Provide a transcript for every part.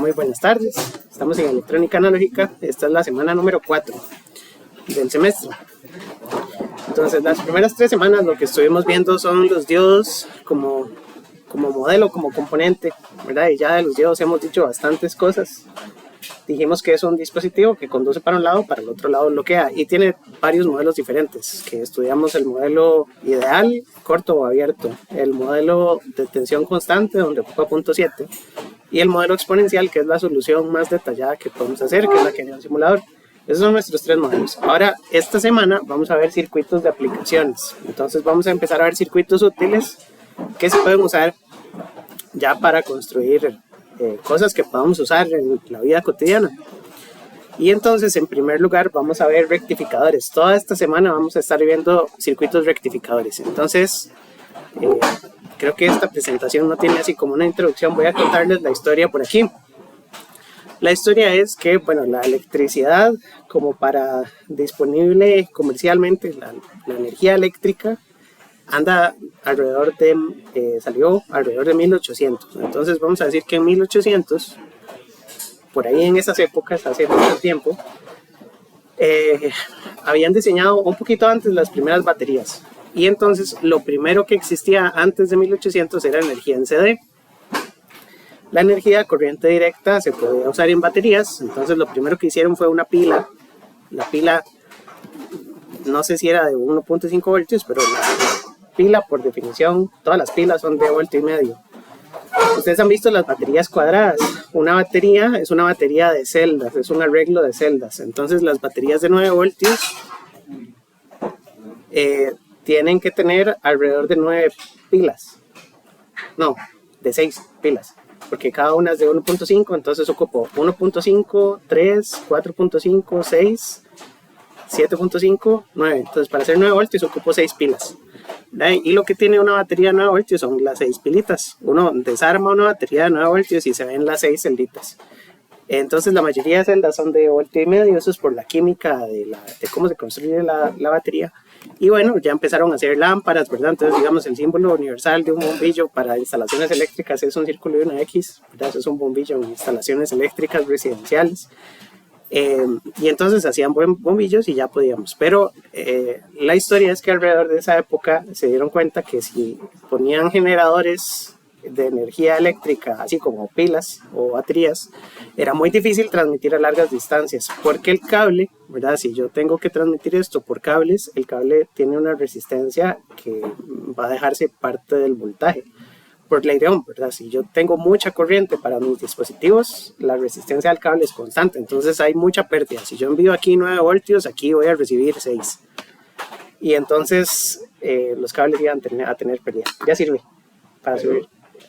Muy buenas tardes, estamos en Electrónica Analógica. Esta es la semana número 4 del semestre. Entonces, las primeras 3 semanas lo que estuvimos viendo son los diodos como modelo, como componente, ¿verdad? Y ya de los diodos hemos dicho bastantes cosas. Dijimos que es un dispositivo que conduce para un lado, para el otro lado bloquea, y tiene varios modelos diferentes, que estudiamos el modelo ideal, corto o abierto, el modelo de tensión constante, donde ocupa 0.7, y el modelo exponencial, que es la solución más detallada que podemos hacer, que es la que haría un simulador. Esos son nuestros 3 modelos. Ahora, esta semana vamos a ver circuitos de aplicaciones. Entonces vamos a empezar a ver circuitos útiles que se pueden usar ya para construir cosas que podamos usar en la vida cotidiana. Y entonces, en primer lugar, vamos a ver rectificadores. Toda esta semana vamos a estar viendo circuitos rectificadores. Entonces, creo que esta presentación no tiene así como una introducción. Voy a contarles la historia por aquí. La historia es que, bueno, la electricidad, como para disponible comercialmente, la energía eléctrica, anda alrededor de, salió alrededor de 1800. Entonces vamos a decir que en 1800, por ahí en esas épocas, hace mucho tiempo, habían diseñado un poquito antes las primeras baterías. Y entonces lo primero que existía antes de 1800 era energía en CD. La energía corriente directa se podía usar en baterías. Entonces lo primero que hicieron fue una pila. La pila, no sé si era de 1.5 voltios, pero la pila, por definición, todas las pilas son de 1,5 voltios. Ustedes han visto las baterías cuadradas. Una batería es una batería de celdas, es un arreglo de celdas. Entonces las baterías de 9 voltios tienen que tener alrededor de 9 pilas. No, de 6 pilas. Porque cada una es de 1.5, entonces ocupo 1.5, 3, 4.5, 6, 7.5, 9. Entonces para hacer 9 voltios ocupo 6 pilas. Y lo que tiene una batería de 9 voltios son las 6 pilitas. Uno desarma una batería de 9 voltios y se ven las 6 celditas. Entonces la mayoría de celdas son de 1,5 voltios. Eso es por la química de cómo se construye la batería. Y bueno, ya empezaron a hacer lámparas, ¿verdad? Entonces, digamos, el símbolo universal de un bombillo para instalaciones eléctricas es un círculo y una X, ¿verdad? Eso es un bombillo en instalaciones eléctricas residenciales. Y entonces hacían bombillos y ya podíamos. Pero la historia es que alrededor de esa época se dieron cuenta que si ponían generadores de energía eléctrica, así como pilas o baterías, era muy difícil transmitir a largas distancias, porque el cable, ¿verdad? Si yo tengo que transmitir esto por cables, el cable tiene una resistencia que va a dejarse parte del voltaje por Leirón, ¿verdad? Si yo tengo mucha corriente para mis dispositivos, la resistencia al cable es constante, entonces hay mucha pérdida. Si yo envío aquí 9 voltios, aquí voy a recibir 6. Y entonces los cables iban a tener pérdida. Ya sirve para subir.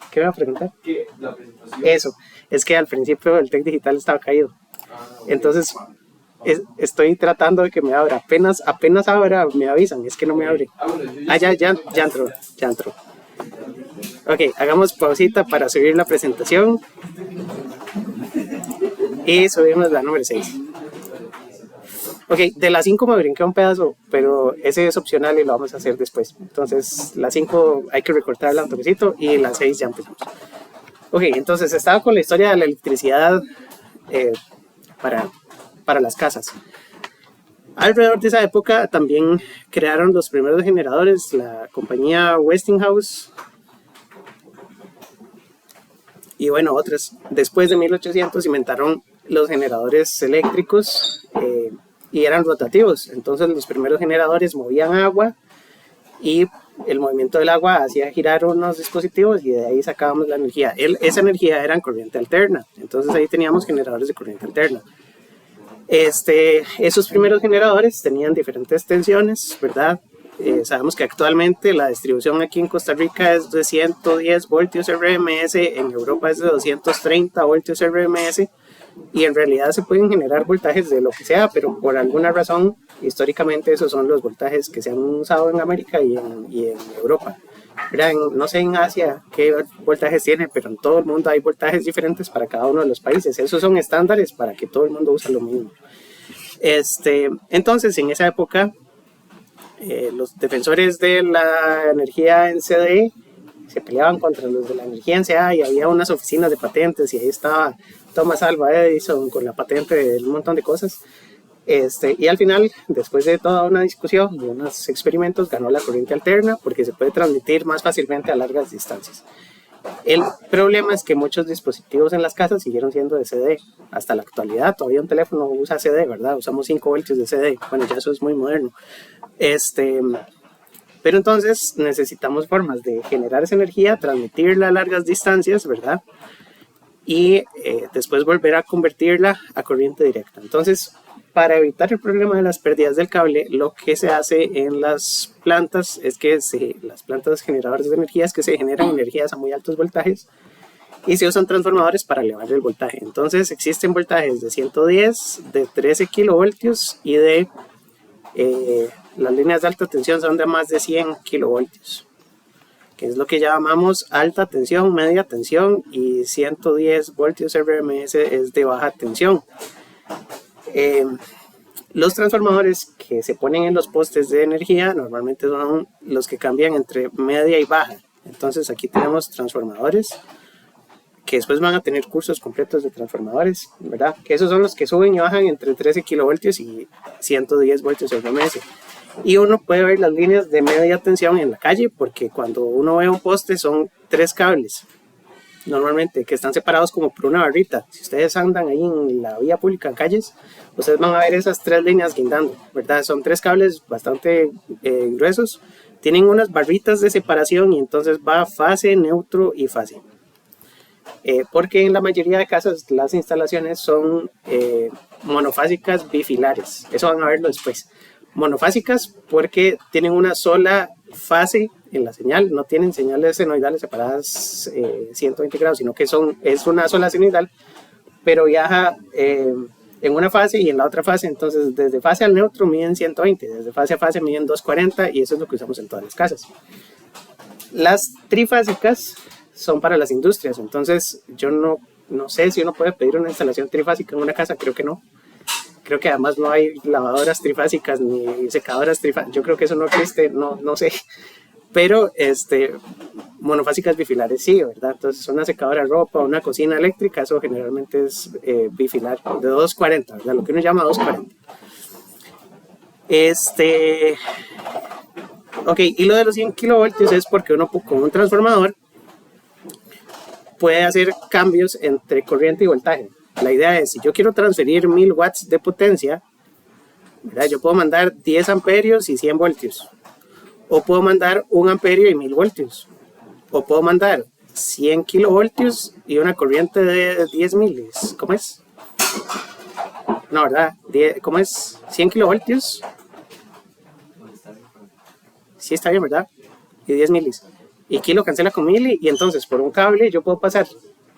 ¿Qué me va a preguntar? La presentación. Eso, es que al principio el TEC digital estaba caído. Entonces estoy tratando de que me abra. Apenas abra me avisan, es que no me abre. Ya entró. Ok, hagamos pausita para subir la presentación. Y subimos la número 6. Ok, de la 5 me brinqué un pedazo, pero ese es opcional y lo vamos a hacer después. Entonces, la 5 hay que recortarla un toquecito y la 6 ya empezamos. Ok, entonces estaba con la historia de la electricidad para las casas. Alrededor de esa época también crearon los primeros generadores, la compañía Westinghouse y bueno, otras. Después de 1800 inventaron los generadores eléctricos y eran rotativos. Entonces los primeros generadores movían agua y el movimiento del agua hacía girar unos dispositivos y de ahí sacábamos la energía. Esa energía era en corriente alterna. Entonces ahí teníamos generadores de corriente alterna. Esos primeros generadores tenían diferentes tensiones, ¿verdad? Sabemos que actualmente la distribución aquí en Costa Rica es de 110 voltios RMS, en Europa es de 230 voltios RMS, y en realidad se pueden generar voltajes de lo que sea, pero por alguna razón, históricamente esos son los voltajes que se han usado en América y en Europa. No sé en Asia qué voltajes tiene, pero en todo el mundo hay voltajes diferentes para cada uno de los países. Esos son estándares para que todo el mundo use lo mismo. Entonces, en esa época, los defensores de la energía en CD se peleaban contra los de la energía en CA y había unas oficinas de patentes y ahí estaba Thomas Alva Edison con la patente de un montón de cosas. Y al final, después de toda una discusión y unos experimentos, ganó la corriente alterna porque se puede transmitir más fácilmente a largas distancias. El problema es que muchos dispositivos en las casas siguieron siendo de CD hasta la actualidad. Todavía un teléfono usa CD, ¿verdad? Usamos 5 voltios de CD. Bueno, ya eso es muy moderno. Pero entonces necesitamos formas de generar esa energía, transmitirla a largas distancias, ¿verdad? Y después volver a convertirla a corriente directa. Entonces, para evitar el problema de las pérdidas del cable, lo que se hace en las plantas es que las plantas generadoras de energía es que se generan energías a muy altos voltajes y se usan transformadores para elevar el voltaje. Entonces existen voltajes de 110, de 13 kilovoltios y de las líneas de alta tensión son de más de 100 kilovoltios, que es lo que llamamos alta tensión, media tensión, y 110 voltios RMS es de baja tensión. Los transformadores que se ponen en los postes de energía normalmente son los que cambian entre media y baja. Entonces aquí tenemos transformadores que después van a tener cursos completos de transformadores, ¿verdad? Que esos son los que suben y bajan entre 13 kilovoltios y 110 voltios RMS. Y uno puede ver las líneas de media tensión en la calle porque cuando uno ve un poste son 3 cables normalmente que están separados como por una barrita. Si ustedes andan ahí en la vía pública en calles, ustedes van a ver esas 3 líneas guindando, ¿verdad? Son 3 cables bastante gruesos, tienen unas barritas de separación y entonces va fase, neutro y fase. Porque en la mayoría de casos las instalaciones son monofásicas bifilares, eso van a verlo después. Monofásicas porque tienen una sola fase en la señal, no tienen señales senoidales separadas 120 grados, sino que es una sola senoidal, pero viaja en una fase y en la otra fase. Entonces desde fase al neutro miden 120, desde fase a fase miden 240 y eso es lo que usamos en todas las casas. Las trifásicas son para las industrias, entonces yo no sé si uno puede pedir una instalación trifásica en una casa, creo que no. Creo que además no hay lavadoras trifásicas ni secadoras trifásicas, yo creo que eso no existe, no sé. Pero monofásicas bifilares sí, ¿verdad? Entonces una secadora de ropa, una cocina eléctrica, eso generalmente es bifilar, de 240, ¿verdad? Lo que uno llama 240. Ok, y lo de los 100 kilovoltios es porque uno con un transformador puede hacer cambios entre corriente y voltaje. La idea es, si yo quiero transferir 1000 watts de potencia, ¿verdad? Yo puedo mandar 10 amperios y 100 voltios. O puedo mandar 1 amperio y 1000 voltios. O puedo mandar 100 kilovoltios y una corriente de 10 milis. ¿Cómo es? No, ¿verdad? ¿Cómo es? 100 kilovoltios. Sí, está bien, ¿verdad? Y 10 milis. Y aquí lo cancela con mili y entonces por un cable yo puedo pasar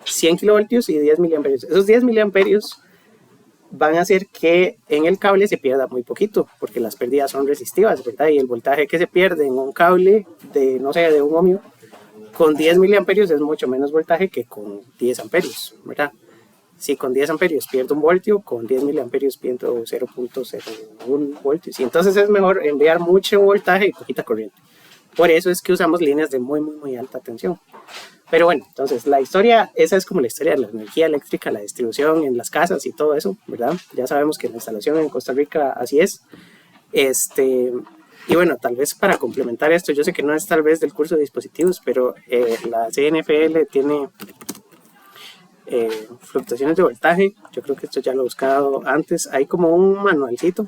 100 kilovoltios y 10 miliamperios. Esos 10 miliamperios van a hacer que en el cable se pierda muy poquito, porque las pérdidas son resistivas, ¿verdad? Y el voltaje que se pierde en un cable de, no sé, de un ohmio, con 10 miliamperios es mucho menos voltaje que con 10 amperios, ¿verdad? Si con 10 amperios pierdo 1 voltio, con 10 miliamperios pierdo 0.01 voltios. Y entonces es mejor enviar mucho voltaje y poquita corriente. Por eso es que usamos líneas de muy, muy, muy alta tensión. Pero bueno, entonces la historia, esa es como la historia de la energía eléctrica, la distribución en las casas y todo eso, ¿verdad? Ya sabemos que la instalación en Costa Rica así es. Y bueno, tal vez para complementar esto, yo sé que no es tal vez del curso de dispositivos, pero la CNFL tiene fluctuaciones de voltaje. Yo creo que esto ya lo he buscado antes. Hay como un manualcito.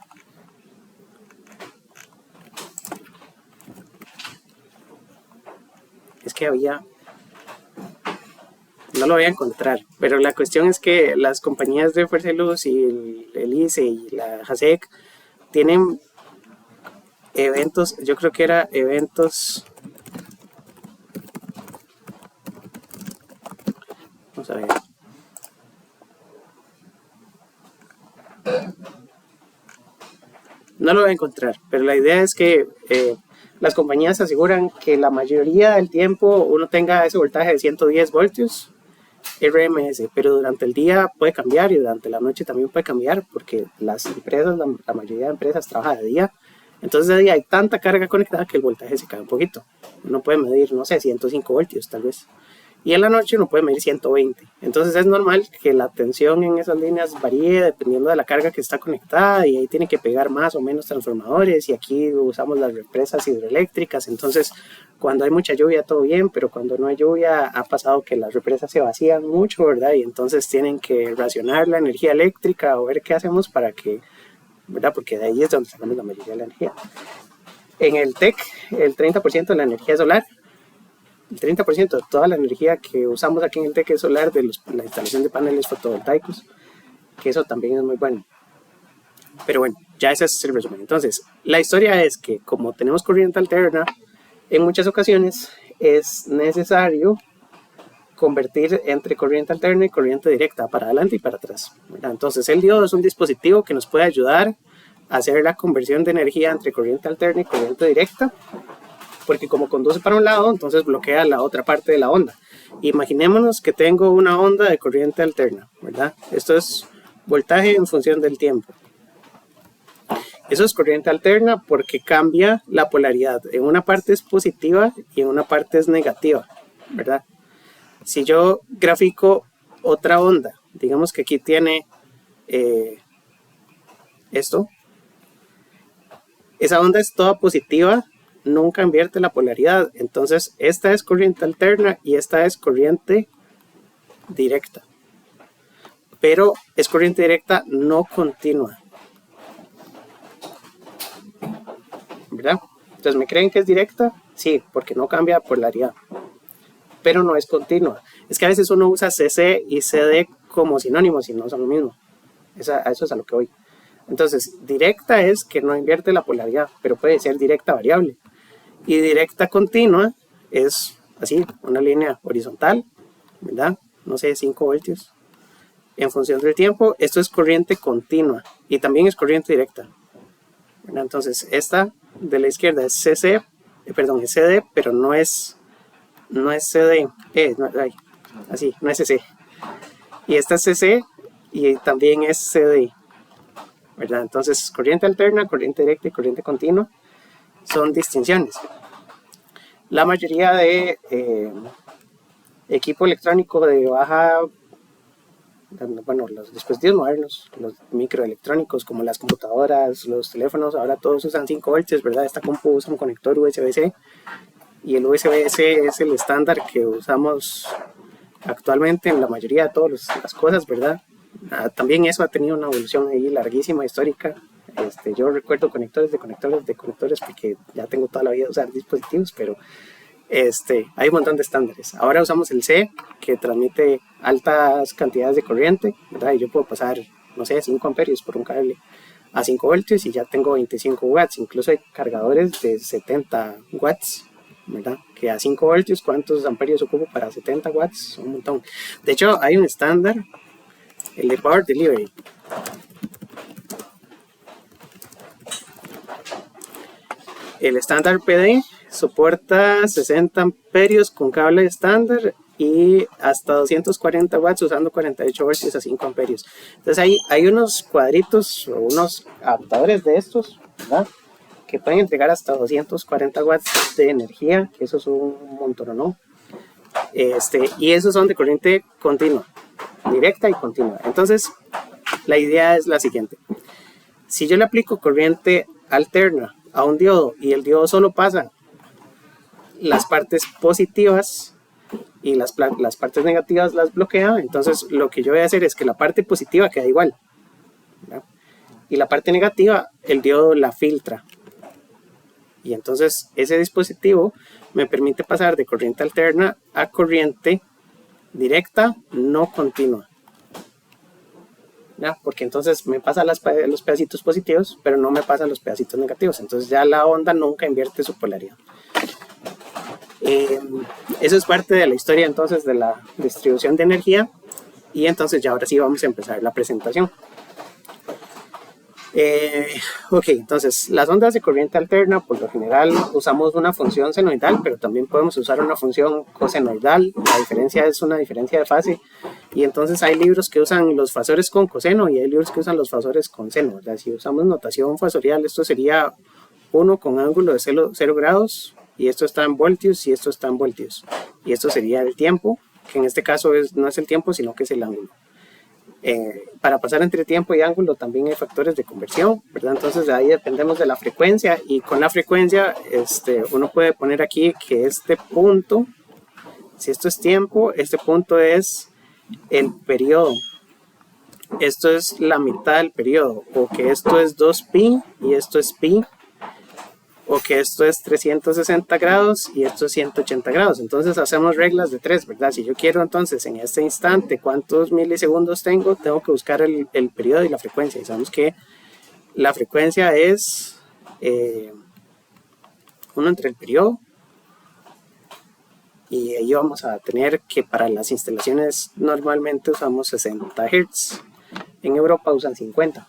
Es que no lo voy a encontrar, pero la cuestión es que las compañías de Fuerza y Luz y el ICE y la JASEC tienen eventos, yo creo que era eventos, vamos a ver, no lo voy a encontrar, pero la idea es que las compañías aseguran que la mayoría del tiempo uno tenga ese voltaje de 110 voltios RMS, pero durante el día puede cambiar y durante la noche también puede cambiar porque las empresas, la mayoría de empresas trabaja de día Entonces ahí hay tanta carga conectada que el voltaje se cae un poquito. Uno puede medir, no sé, 105 voltios tal vez. Y en la noche uno puede medir 120. Entonces es normal que la tensión en esas líneas varíe dependiendo de la carga que está conectada, y ahí tiene que pegar más o menos transformadores, y aquí usamos las represas hidroeléctricas. Entonces cuando hay mucha lluvia todo bien, pero cuando no hay lluvia ha pasado que las represas se vacían mucho, ¿verdad? Y entonces tienen que racionar la energía eléctrica o ver qué hacemos para que, ¿verdad? Porque de ahí es donde sacamos la mayoría de la energía. En el TEC, el 30% de la energía es solar. El 30% de toda la energía que usamos aquí en el TEC es solar, de la instalación de paneles fotovoltaicos, que eso también es muy bueno. Pero bueno, ya ese es el resumen. Entonces, la historia es que como tenemos corriente alterna, en muchas ocasiones es necesario convertir entre corriente alterna y corriente directa, para adelante y para atrás, ¿verdad? Entonces el diodo es un dispositivo que nos puede ayudar a hacer la conversión de energía entre corriente alterna y corriente directa, porque como conduce para un lado, entonces bloquea la otra parte de la onda. Imaginémonos que tengo una onda de corriente alterna, ¿verdad? Esto es voltaje en función del tiempo. Eso es corriente alterna porque cambia la polaridad. En una parte es positiva y en una parte es negativa, ¿verdad? Si yo grafico otra onda, digamos que aquí tiene esto, esa onda es toda positiva, nunca invierte la polaridad. Entonces esta es corriente alterna y esta es corriente directa, pero es corriente directa no continua, ¿verdad? Entonces, ¿me creen que es directa? Sí, porque no cambia polaridad, pero no es continua. Es que a veces uno usa CC y CD como sinónimos y no son lo mismo. A eso es a lo que voy. Entonces, directa es que no invierte la polaridad, pero puede ser directa variable. Y directa continua es así, una línea horizontal, ¿verdad? No sé, 5 voltios. En función del tiempo, esto es corriente continua y también es corriente directa, ¿verdad? Entonces, esta de la izquierda es CC, es CD, pero no es CD, así, no es CC. Y esta es CC y también es CD, ¿verdad? Entonces, corriente alterna, corriente directa y corriente continua son distinciones. La mayoría de equipo electrónico de baja, bueno, los dispositivos modernos, los microelectrónicos como las computadoras, los teléfonos, ahora todos usan 5 voltios, ¿verdad? Esta compu usa un conector USB-C y el USB-C es el estándar que usamos actualmente en la mayoría de todas las cosas, ¿verdad? También eso ha tenido una evolución ahí larguísima, histórica. Yo recuerdo conectores de conectores porque ya tengo toda la vida de usar dispositivos, pero hay un montón de estándares. Ahora usamos el C, que transmite altas cantidades de corriente, ¿verdad? Y yo puedo pasar, no sé, 5 amperios por un cable a 5 voltios y ya tengo 25 watts. Incluso hay cargadores de 70 watts, ¿verdad? Que a 5 voltios, ¿cuántos amperios ocupo para 70 watts? Un montón. De hecho, hay un estándar, el de Power Delivery. El estándar PD soporta 60 amperios con cable estándar y hasta 240 watts usando 48 voltios a 5 amperios. Entonces hay unos cuadritos o unos adaptadores de estos, ¿verdad? Que pueden entregar hasta 240 watts de energía, que eso es un montón, ¿no? Y esos son de corriente continua, directa y continua. Entonces, la idea es la siguiente. Si yo le aplico corriente alterna a un diodo y el diodo solo pasa las partes positivas y las partes negativas las bloquea, entonces lo que yo voy a hacer es que la parte positiva queda igual, ¿verdad? Y la parte negativa el diodo la filtra, y entonces ese dispositivo me permite pasar de corriente alterna a corriente directa no continua, ¿ya? Porque entonces me pasa los pedacitos positivos, pero no me pasan los pedacitos negativos. Entonces ya la onda nunca invierte su polaridad. Eso es parte de la historia entonces de la distribución de energía. Y entonces ya ahora sí vamos a empezar la presentación. Ok, entonces las ondas de corriente alterna por lo general usamos una función senoidal, pero también podemos usar una función cosenoidal. La diferencia es una diferencia de fase, y entonces hay libros que usan los fasores con coseno y hay libros que usan los fasores con seno, ¿verdad? Si usamos notación fasorial, esto sería uno con ángulo de 0 grados, y esto está en voltios y esto está en voltios. Y esto sería el tiempo, que en este caso no es el tiempo, sino que es el ángulo. Para pasar entre tiempo y ángulo también hay factores de conversión, ¿verdad? Entonces de ahí dependemos de la frecuencia, y con la frecuencia uno puede poner aquí que este punto, si esto es tiempo, este punto es el periodo. Esto es la mitad del periodo, o que esto es 2pi y esto es pi, o que esto es 360 grados y esto es 180 grados. Entonces hacemos reglas de 3, ¿verdad? Si yo quiero entonces en este instante cuántos milisegundos tengo que buscar el periodo y la frecuencia. Y sabemos que la frecuencia es 1 entre el periodo. Y ahí vamos a tener que para las instalaciones normalmente usamos 60 Hz. En Europa usan 50.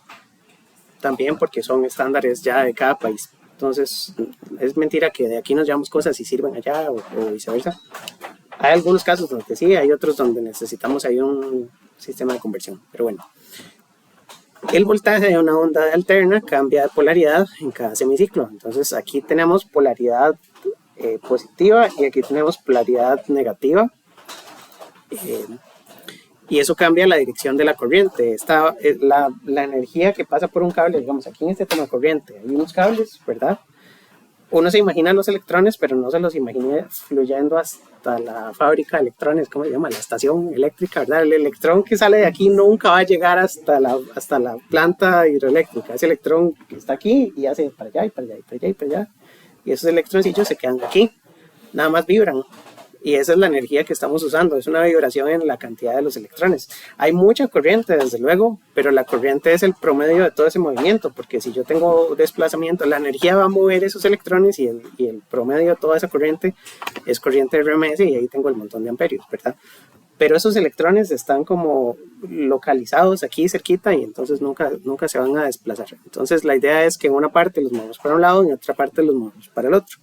También porque son estándares ya de cada país. Entonces, es mentira que de aquí nos llevamos cosas y sirven allá o viceversa. Hay algunos casos donde sí, hay otros donde necesitamos ahí un sistema de conversión. Pero bueno, el voltaje de una onda alterna cambia de polaridad en cada semiciclo. Entonces, aquí tenemos polaridad positiva y aquí tenemos polaridad negativa. Y eso cambia la dirección de la corriente. La energía que pasa por un cable, digamos, aquí en este toma corriente, hay unos cables, ¿verdad? Uno se imagina los electrones, pero no se los imagina fluyendo hasta la fábrica de electrones, ¿cómo se llama? La estación eléctrica, ¿verdad? El electrón que sale de aquí nunca va a llegar hasta la planta hidroeléctrica. Ese electrón que está aquí y hace para allá y para allá y para allá y para allá. Y esos electroncillos se quedan aquí, nada más vibran. Y esa es la energía que estamos usando, es una vibración en la cantidad de los electrones. Hay mucha corriente, desde luego, pero la corriente es el promedio de todo ese movimiento, porque si yo tengo desplazamiento, la energía va a mover esos electrones y el promedio de toda esa corriente es corriente RMS, y ahí tengo el montón de amperios, ¿verdad? Pero esos electrones están como localizados aquí cerquita y entonces nunca se van a desplazar. Entonces la idea es que en una parte los movemos para un lado y en otra parte los movemos para el otro.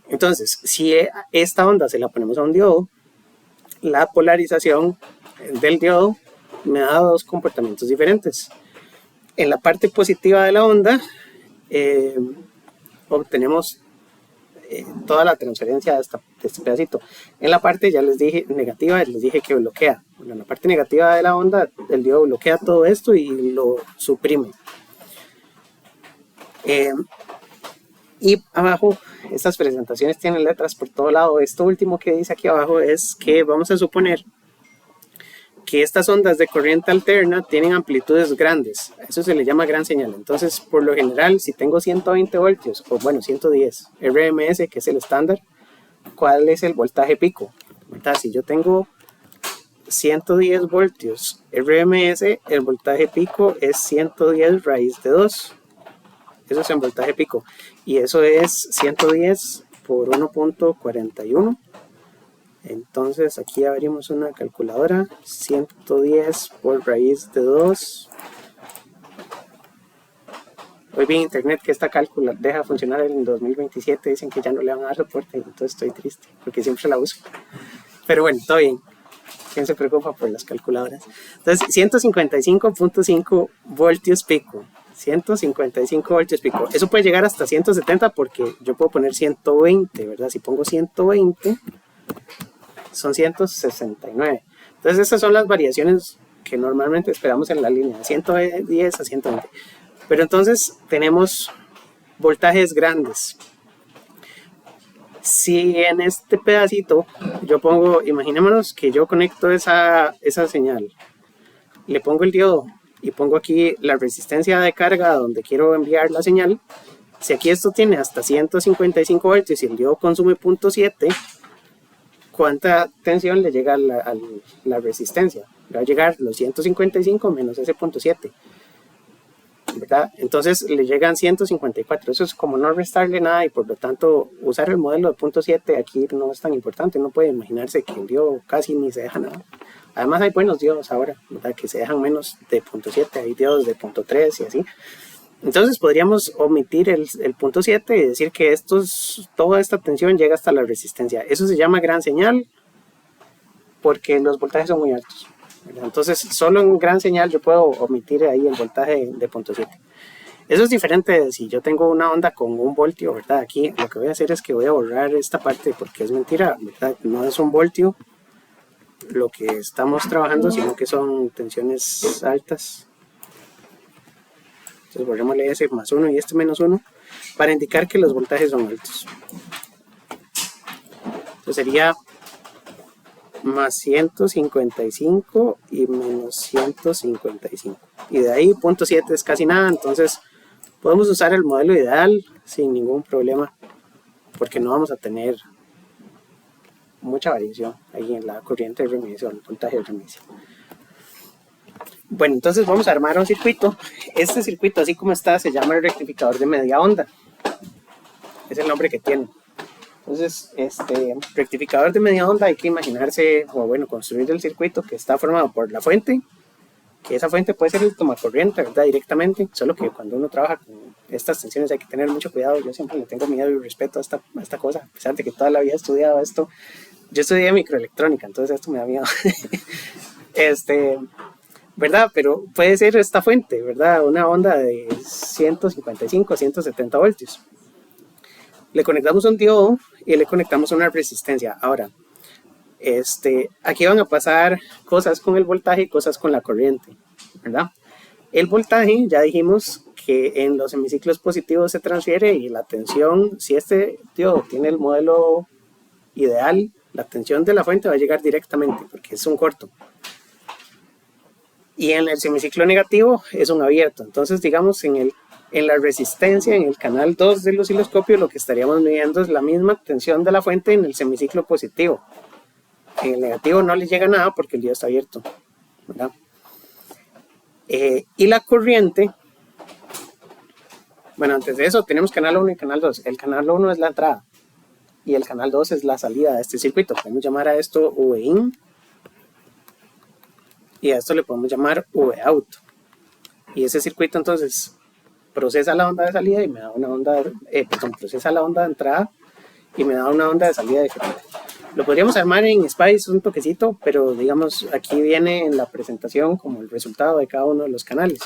Entonces, si esta onda se la ponemos a un diodo, la polarización del diodo me da dos comportamientos diferentes. En la parte positiva de la onda obtenemos toda la transferencia de este pedacito. En la parte, ya les dije, negativa, les dije que bloquea. En la parte negativa de la onda, el diodo bloquea todo esto y lo suprime. Y abajo, estas presentaciones tienen letras por todo lado. Esto último que dice aquí abajo es que vamos a suponer que estas ondas de corriente alterna tienen amplitudes grandes. Eso se le llama gran señal. Entonces, por lo general, si tengo 120 voltios, o bueno, 110 RMS, que es el estándar, ¿cuál es el voltaje pico? ¿Verdad? Si yo tengo 110 voltios RMS, el voltaje pico es 110 raíz de 2. Eso es en voltaje pico. Y eso es 110 por 1.41. Entonces aquí abrimos una calculadora. 110 por raíz de 2. Hoy vi en internet que esta cálcula deja funcionar en 2027. Dicen que ya no le van a dar soporte. Entonces estoy triste porque siempre la uso. Pero bueno, todo bien. ¿Quién se preocupa por las calculadoras? Entonces 155.5 voltios pico. 155 voltios pico. Eso puede llegar hasta 170 porque yo puedo poner 120, ¿verdad? Si pongo 120, son 169. Entonces esas son las variaciones que normalmente esperamos en la línea, de 110 a 120. Pero entonces tenemos voltajes grandes. Si en este pedacito yo pongo, imaginémonos que yo conecto esa señal, le pongo el diodo y pongo aquí la resistencia de carga donde quiero enviar la señal. Si aquí esto tiene hasta 155 voltios y el diodo consume 0.7, ¿cuánta tensión le llega a la resistencia? Le va a llegar los 155 menos ese 0.7, ¿verdad? Entonces le llegan 154. Eso es como no restarle nada y por lo tanto usar el modelo de 0.7 aquí no es tan importante. Uno puede imaginarse que el diodo casi ni se deja nada. Además hay buenos diodos ahora, ¿verdad? Que se dejan menos de 0.7, hay diodos de 0.3 y así. Entonces podríamos omitir el 0.7 y decir que toda esta tensión llega hasta la resistencia. Eso se llama gran señal porque los voltajes son muy altos, ¿verdad? Entonces solo en gran señal yo puedo omitir ahí el voltaje de 0.7. Eso es diferente de si yo tengo una onda con 1 voltio, ¿verdad? Aquí lo que voy a hacer es que voy a borrar esta parte porque es mentira, ¿verdad? No es 1 voltio lo que estamos trabajando, sino que son tensiones altas. Entonces borrémosle ese +1 y este -1 para indicar que los voltajes son altos. Entonces sería más 155 y menos 155. Y de ahí 0.7 es casi nada, entonces podemos usar el modelo ideal sin ningún problema, porque no vamos a tener mucha variación ahí en la corriente de remisión, el voltaje de remisión. Bueno, entonces vamos a armar un circuito. Este circuito, así como está, se llama el rectificador de media onda. Es el nombre que tiene. Entonces, rectificador de media onda hay que imaginarse, o bueno, construir el circuito que está formado por la fuente, que esa fuente puede ser el tomacorriente, ¿verdad? Directamente, solo que cuando uno trabaja con estas tensiones hay que tener mucho cuidado. Yo siempre le tengo miedo y respeto a esta cosa, a pesar de que toda la vida he estudiado esto. Yo estudié microelectrónica, entonces esto me da miedo. ¿Verdad? Pero puede ser esta fuente, ¿verdad? Una onda de 155 a 170 voltios. Le conectamos un diodo y le conectamos una resistencia. Ahora, aquí van a pasar cosas con el voltaje y cosas con la corriente, ¿verdad? El voltaje, ya dijimos que en los semiciclos positivos se transfiere y la tensión, si este diodo tiene el modelo ideal, la tensión de la fuente va a llegar directamente porque es un corto. Y en el semiciclo negativo es un abierto. Entonces, digamos, en la resistencia, en el canal 2 del osciloscopio, lo que estaríamos midiendo es la misma tensión de la fuente en el semiciclo positivo. En el negativo no le llega nada porque el diodo está abierto, ¿verdad? Y la corriente, bueno, antes de eso tenemos canal 1 y canal 2. El canal 1 es la entrada y el canal 2 es la salida de este circuito. Podemos llamar a esto V-in y a esto le podemos llamar V-out. Y ese circuito entonces procesa la onda de salida y me da una onda, procesa la onda de entrada y me da una onda de salida diferente. Lo podríamos armar en Spice un toquecito, pero digamos aquí viene en la presentación como el resultado de cada uno de los canales.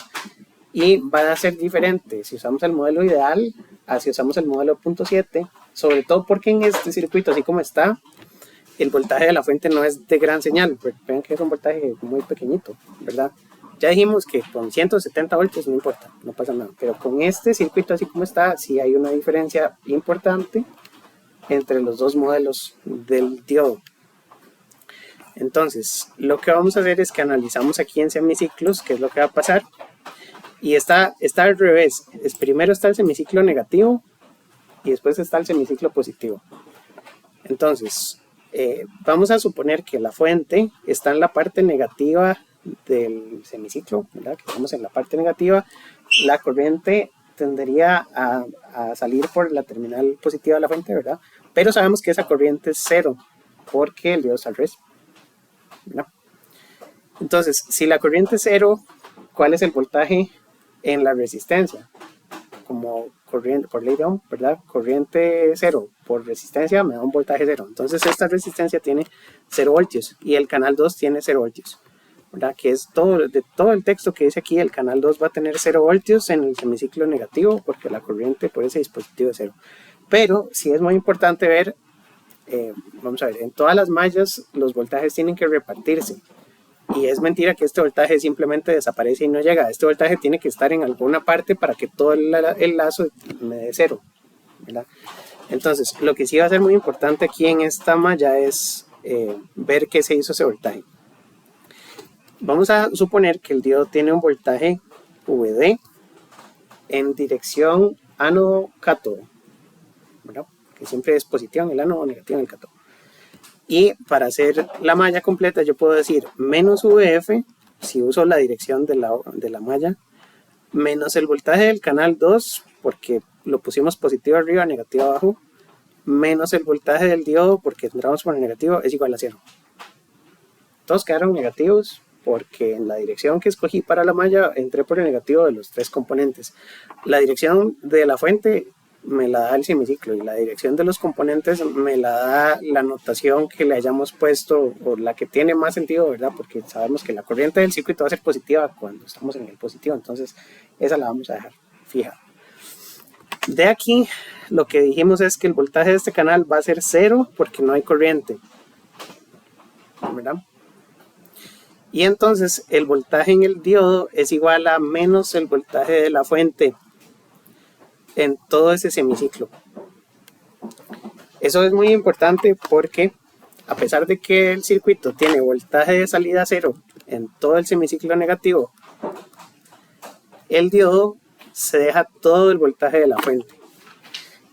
Y va a ser diferente si usamos el modelo ideal a si usamos el modelo 0.7, sobre todo porque en este circuito, así como está, el voltaje de la fuente no es de gran señal. Ven que es un voltaje muy pequeñito, ¿verdad? Ya dijimos que con 170 voltios no importa, no pasa nada. Pero con este circuito así como está, sí hay una diferencia importante entre los dos modelos del diodo. Entonces, lo que vamos a hacer es que analizamos aquí en semiciclos qué es lo que va a pasar. Y está al revés. Primero está el semiciclo negativo y después está el semiciclo positivo. Entonces, vamos a suponer que la fuente está en la parte negativa del semiciclo, ¿verdad? Que estamos en la parte negativa. La corriente tendería a salir por la terminal positiva de la fuente, ¿verdad? Pero sabemos que esa corriente es 0 porque el diodo está al revés, ¿verdad? Entonces, si la corriente es 0, ¿cuál es el voltaje en la resistencia? Como corriente por ley de Ohm, ¿verdad? Corriente 0 por resistencia me da un voltaje 0. Entonces esta resistencia tiene 0 voltios y el canal 2 tiene 0 voltios, ¿verdad? Que es de todo el texto que dice aquí, el canal 2 va a tener 0 voltios en el semiciclo negativo porque la corriente por ese dispositivo es 0. Pero sí es muy importante ver, vamos a ver, en todas las mallas los voltajes tienen que repartirse. Y es mentira que este voltaje simplemente desaparece y no llega. Este voltaje tiene que estar en alguna parte para que todo el lazo me dé 0, ¿verdad? Entonces, lo que sí va a ser muy importante aquí en esta malla es ver qué se hizo ese voltaje. Vamos a suponer que el diodo tiene un voltaje VD en dirección ánodo-cátodo, ¿verdad? Que siempre es positivo en el ánodo o negativo en el cátodo. Y para hacer la malla completa yo puedo decir menos VF, si uso la dirección de la malla, menos el voltaje del canal 2, porque lo pusimos positivo arriba, negativo abajo, menos el voltaje del diodo, porque entramos por el negativo, es igual a 0. Todos quedaron negativos porque en la dirección que escogí para la malla entré por el negativo de los 3 componentes. La dirección de la fuente me la da el semiciclo y la dirección de los componentes me la da la notación que le hayamos puesto o la que tiene más sentido, ¿verdad? Porque sabemos que la corriente del circuito va a ser positiva cuando estamos en el positivo, entonces esa la vamos a dejar. fija. De aquí lo que dijimos es que el voltaje de este canal va a ser 0 porque no hay corriente, ¿verdad? Y entonces el voltaje en el diodo es igual a menos el voltaje de la fuente en todo ese semiciclo. Eso es muy importante porque a pesar de que el circuito tiene voltaje de salida 0 en todo el semiciclo negativo, el diodo se deja todo el voltaje de la fuente.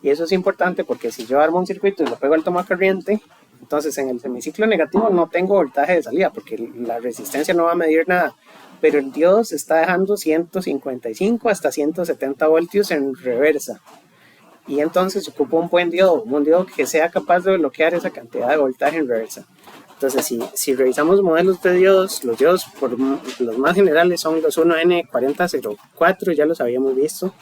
Y eso es importante porque si yo armo un circuito y lo pego al tomacorriente, entonces en el semiciclo negativo no tengo voltaje de salida porque la resistencia no va a medir nada. Pero el diodo se está dejando 155 hasta 170 voltios en reversa. Y entonces ocupo un buen diodo, un diodo que sea capaz de bloquear esa cantidad de voltaje en reversa. Entonces, si revisamos modelos de diodos, los diodos por los más generales son los 1N4004, ya los habíamos visto.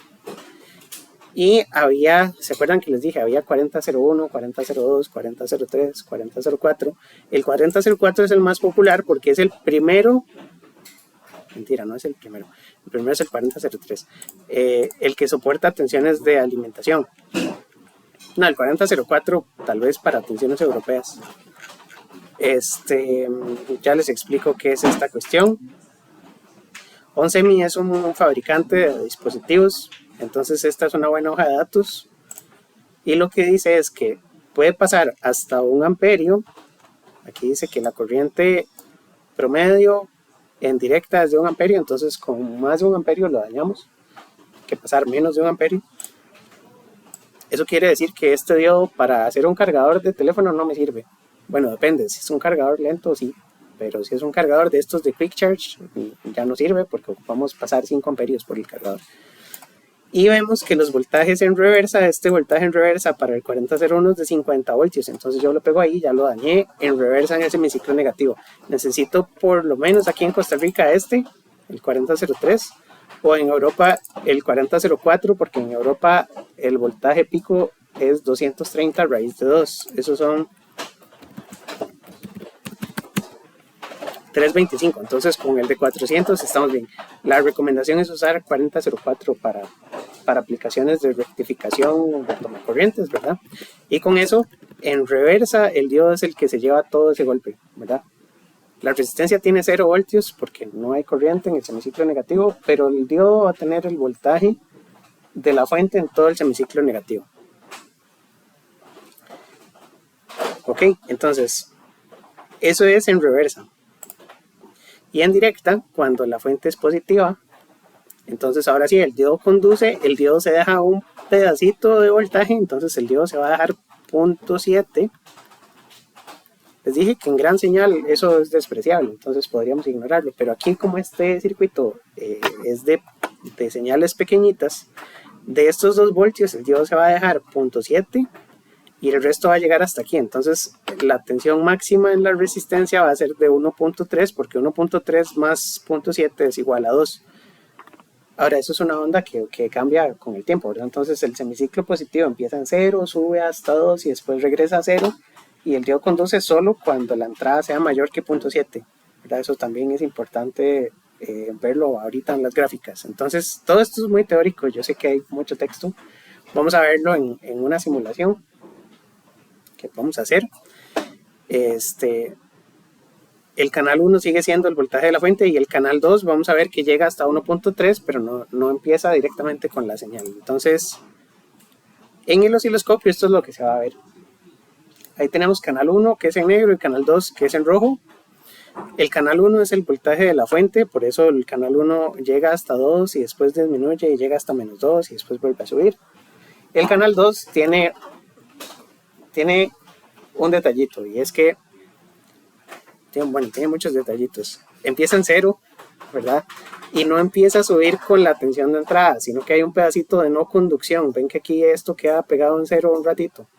Y había, ¿se acuerdan que les dije? Había 4001, 4002, 4003, 4004. El 4004 es el más popular porque es el primero. Mentira, no es el primero. El primero es el 4003. El que soporta tensiones de alimentación. No, el 4004 tal vez para tensiones europeas. Ya les explico qué es esta cuestión. onsemi es un fabricante de dispositivos. Entonces esta es una buena hoja de datos. Y lo que dice es que puede pasar hasta 1 amperio. Aquí dice que la corriente promedio en directa es de 1 amperio, entonces con más de 1 amperio lo dañamos, que pasar menos de 1 amperio. Eso quiere decir que este diodo para hacer un cargador de teléfono no me sirve. Bueno, depende, si es un cargador lento sí, pero si es un cargador de estos de Quick Charge ya no sirve porque ocupamos pasar 5 amperios por el cargador. Y vemos que los voltajes en reversa, este voltaje en reversa para el 4001 es de 50 voltios, entonces yo lo pego ahí, ya lo dañé en reversa en el semiciclo negativo. Necesito por lo menos aquí en Costa Rica el 4003, o en Europa el 4004, porque en Europa el voltaje pico es 230 raíz de 2, esos son 325, entonces con el de 400 estamos bien. La recomendación es usar 4004 para aplicaciones de rectificación de tomacorrientes, ¿verdad? Y con eso, en reversa, el diodo es el que se lleva todo ese golpe, ¿verdad? La resistencia tiene 0 voltios porque no hay corriente en el semiciclo negativo, pero el diodo va a tener el voltaje de la fuente en todo el semiciclo negativo. Ok, entonces, eso es en reversa. Y en directa, cuando la fuente es positiva, entonces ahora sí, el diodo conduce, el diodo se deja un pedacito de voltaje, entonces el diodo se va a dejar 0.7. Les dije que en gran señal eso es despreciable, entonces podríamos ignorarlo, pero aquí como este circuito es de señales pequeñitas, de estos 2 voltios el diodo se va a dejar 0.7 y el resto va a llegar hasta aquí, entonces la tensión máxima en la resistencia va a ser de 1.3 porque 1.3 más 0.7 es igual a 2. Ahora, eso es una onda que cambia con el tiempo, ¿verdad? Entonces el semiciclo positivo empieza en 0, sube hasta 2 y después regresa a 0 y el diodo conduce solo cuando la entrada sea mayor que 0.7, ¿verdad? Eso también es importante verlo ahorita en las gráficas. Entonces todo esto es muy teórico, yo sé que hay mucho texto, vamos a verlo en una simulación que vamos a hacer. El canal 1 sigue siendo el voltaje de la fuente y el canal 2 vamos a ver que llega hasta 1.3, pero no empieza directamente con la señal. Entonces, en el osciloscopio esto es lo que se va a ver. Ahí tenemos canal 1 que es en negro y canal 2 que es en rojo. El canal 1 es el voltaje de la fuente, por eso el canal 1 llega hasta 2 y después disminuye y llega hasta menos 2 y después vuelve a subir. El canal 2 tiene un detallito y es que tiene muchos detallitos. Empieza en 0, ¿verdad? Y no empieza a subir con la tensión de entrada, sino que hay un pedacito de no conducción. Ven que aquí esto queda pegado en 0 un ratito.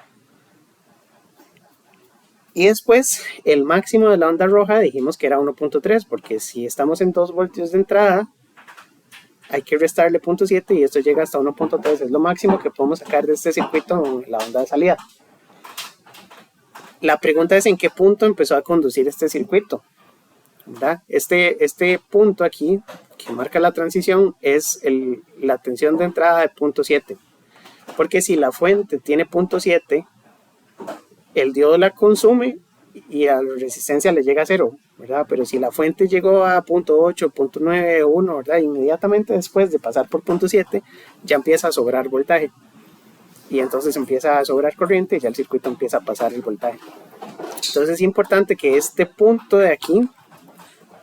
Y después, el máximo de la onda roja dijimos que era 1.3, porque si estamos en 2 voltios de entrada, hay que restarle 0.7 y esto llega hasta 1.3. Es lo máximo que podemos sacar de este circuito en la onda de salida. La pregunta es en qué punto empezó a conducir este circuito, ¿verdad? Este punto aquí, que marca la transición es la tensión de entrada de 0.7. Porque si la fuente tiene 0.7, el diodo la consume y a la resistencia le llega a 0, ¿verdad? Pero si la fuente llegó a 0.8, 0.9 o 1, ¿verdad? Inmediatamente después de pasar por 0.7 ya empieza a sobrar voltaje. Y entonces empieza a sobrar corriente y ya el circuito empieza a pasar el voltaje. Entonces es importante que este punto de aquí,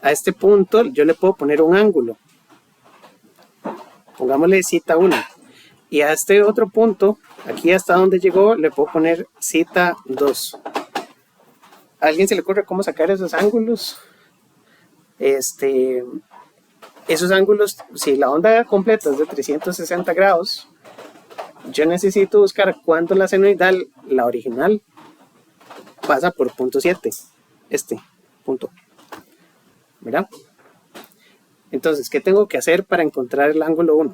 a este punto yo le puedo poner un ángulo. Pongámosle cita 1. Y a este otro punto, aquí hasta donde llegó, le puedo poner cita 2. ¿A alguien se le ocurre cómo sacar esos ángulos? Esos ángulos, si la onda completa es de 360 grados, yo necesito buscar cuándo la senoidal, la original, pasa por 0.7. Este punto. ¿Verdad? Entonces, ¿qué tengo que hacer para encontrar el ángulo 1?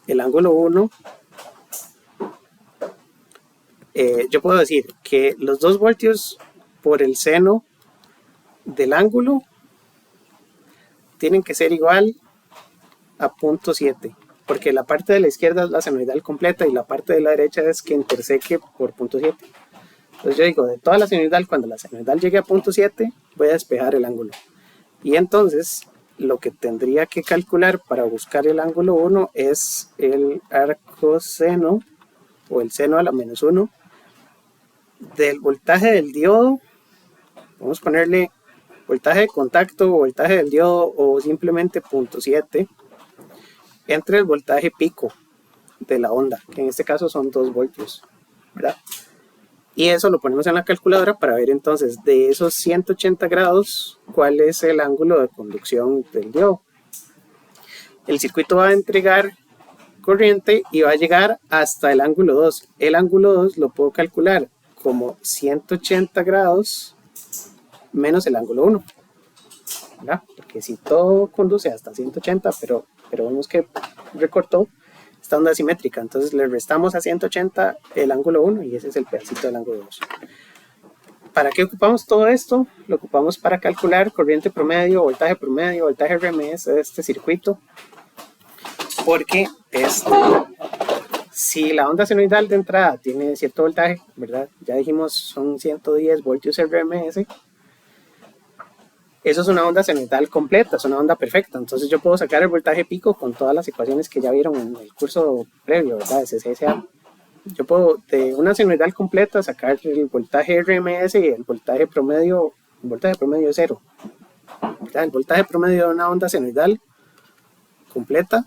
El ángulo 1, yo puedo decir que los 2 voltios por el seno del ángulo tienen que ser igual a 0.7, porque la parte de la izquierda es la senoidal completa y la parte de la derecha es que interseque por 0.7. Entonces yo digo, de toda la senoidal, cuando la senoidal llegue a 0.7, voy a despejar el ángulo. Y entonces lo que tendría que calcular para buscar el ángulo 1 es el arcoseno, o el seno a la menos 1, del voltaje del diodo. Vamos a ponerle voltaje de contacto, voltaje del diodo, o simplemente 0.7, entre el voltaje pico de la onda, que en este caso son 2 voltios, ¿verdad? Y eso lo ponemos en la calculadora para ver entonces de esos 180 grados cuál es el ángulo de conducción del diodo. El circuito va a entregar corriente y va a llegar hasta el ángulo 2. El ángulo 2 lo puedo calcular como 180 grados menos el ángulo 1, ¿verdad? Porque si todo conduce hasta 180, pero vemos que recortó, esta onda simétrica, entonces le restamos a 180 el ángulo 1 y ese es el pedacito del ángulo 2. ¿Para qué ocupamos todo esto? Lo ocupamos para calcular corriente promedio, voltaje RMS de este circuito, porque si la onda senoidal de entrada tiene cierto voltaje, ¿verdad? Ya dijimos son 110 voltios RMS. Eso es una onda senoidal completa, es una onda perfecta. Entonces yo puedo sacar el voltaje pico con todas las ecuaciones que ya vieron en el curso previo, ¿verdad? De CCSA. Yo puedo de una senoidal completa sacar el voltaje RMS y el voltaje promedio es 0. ¿Verdad? El voltaje promedio de una onda senoidal completa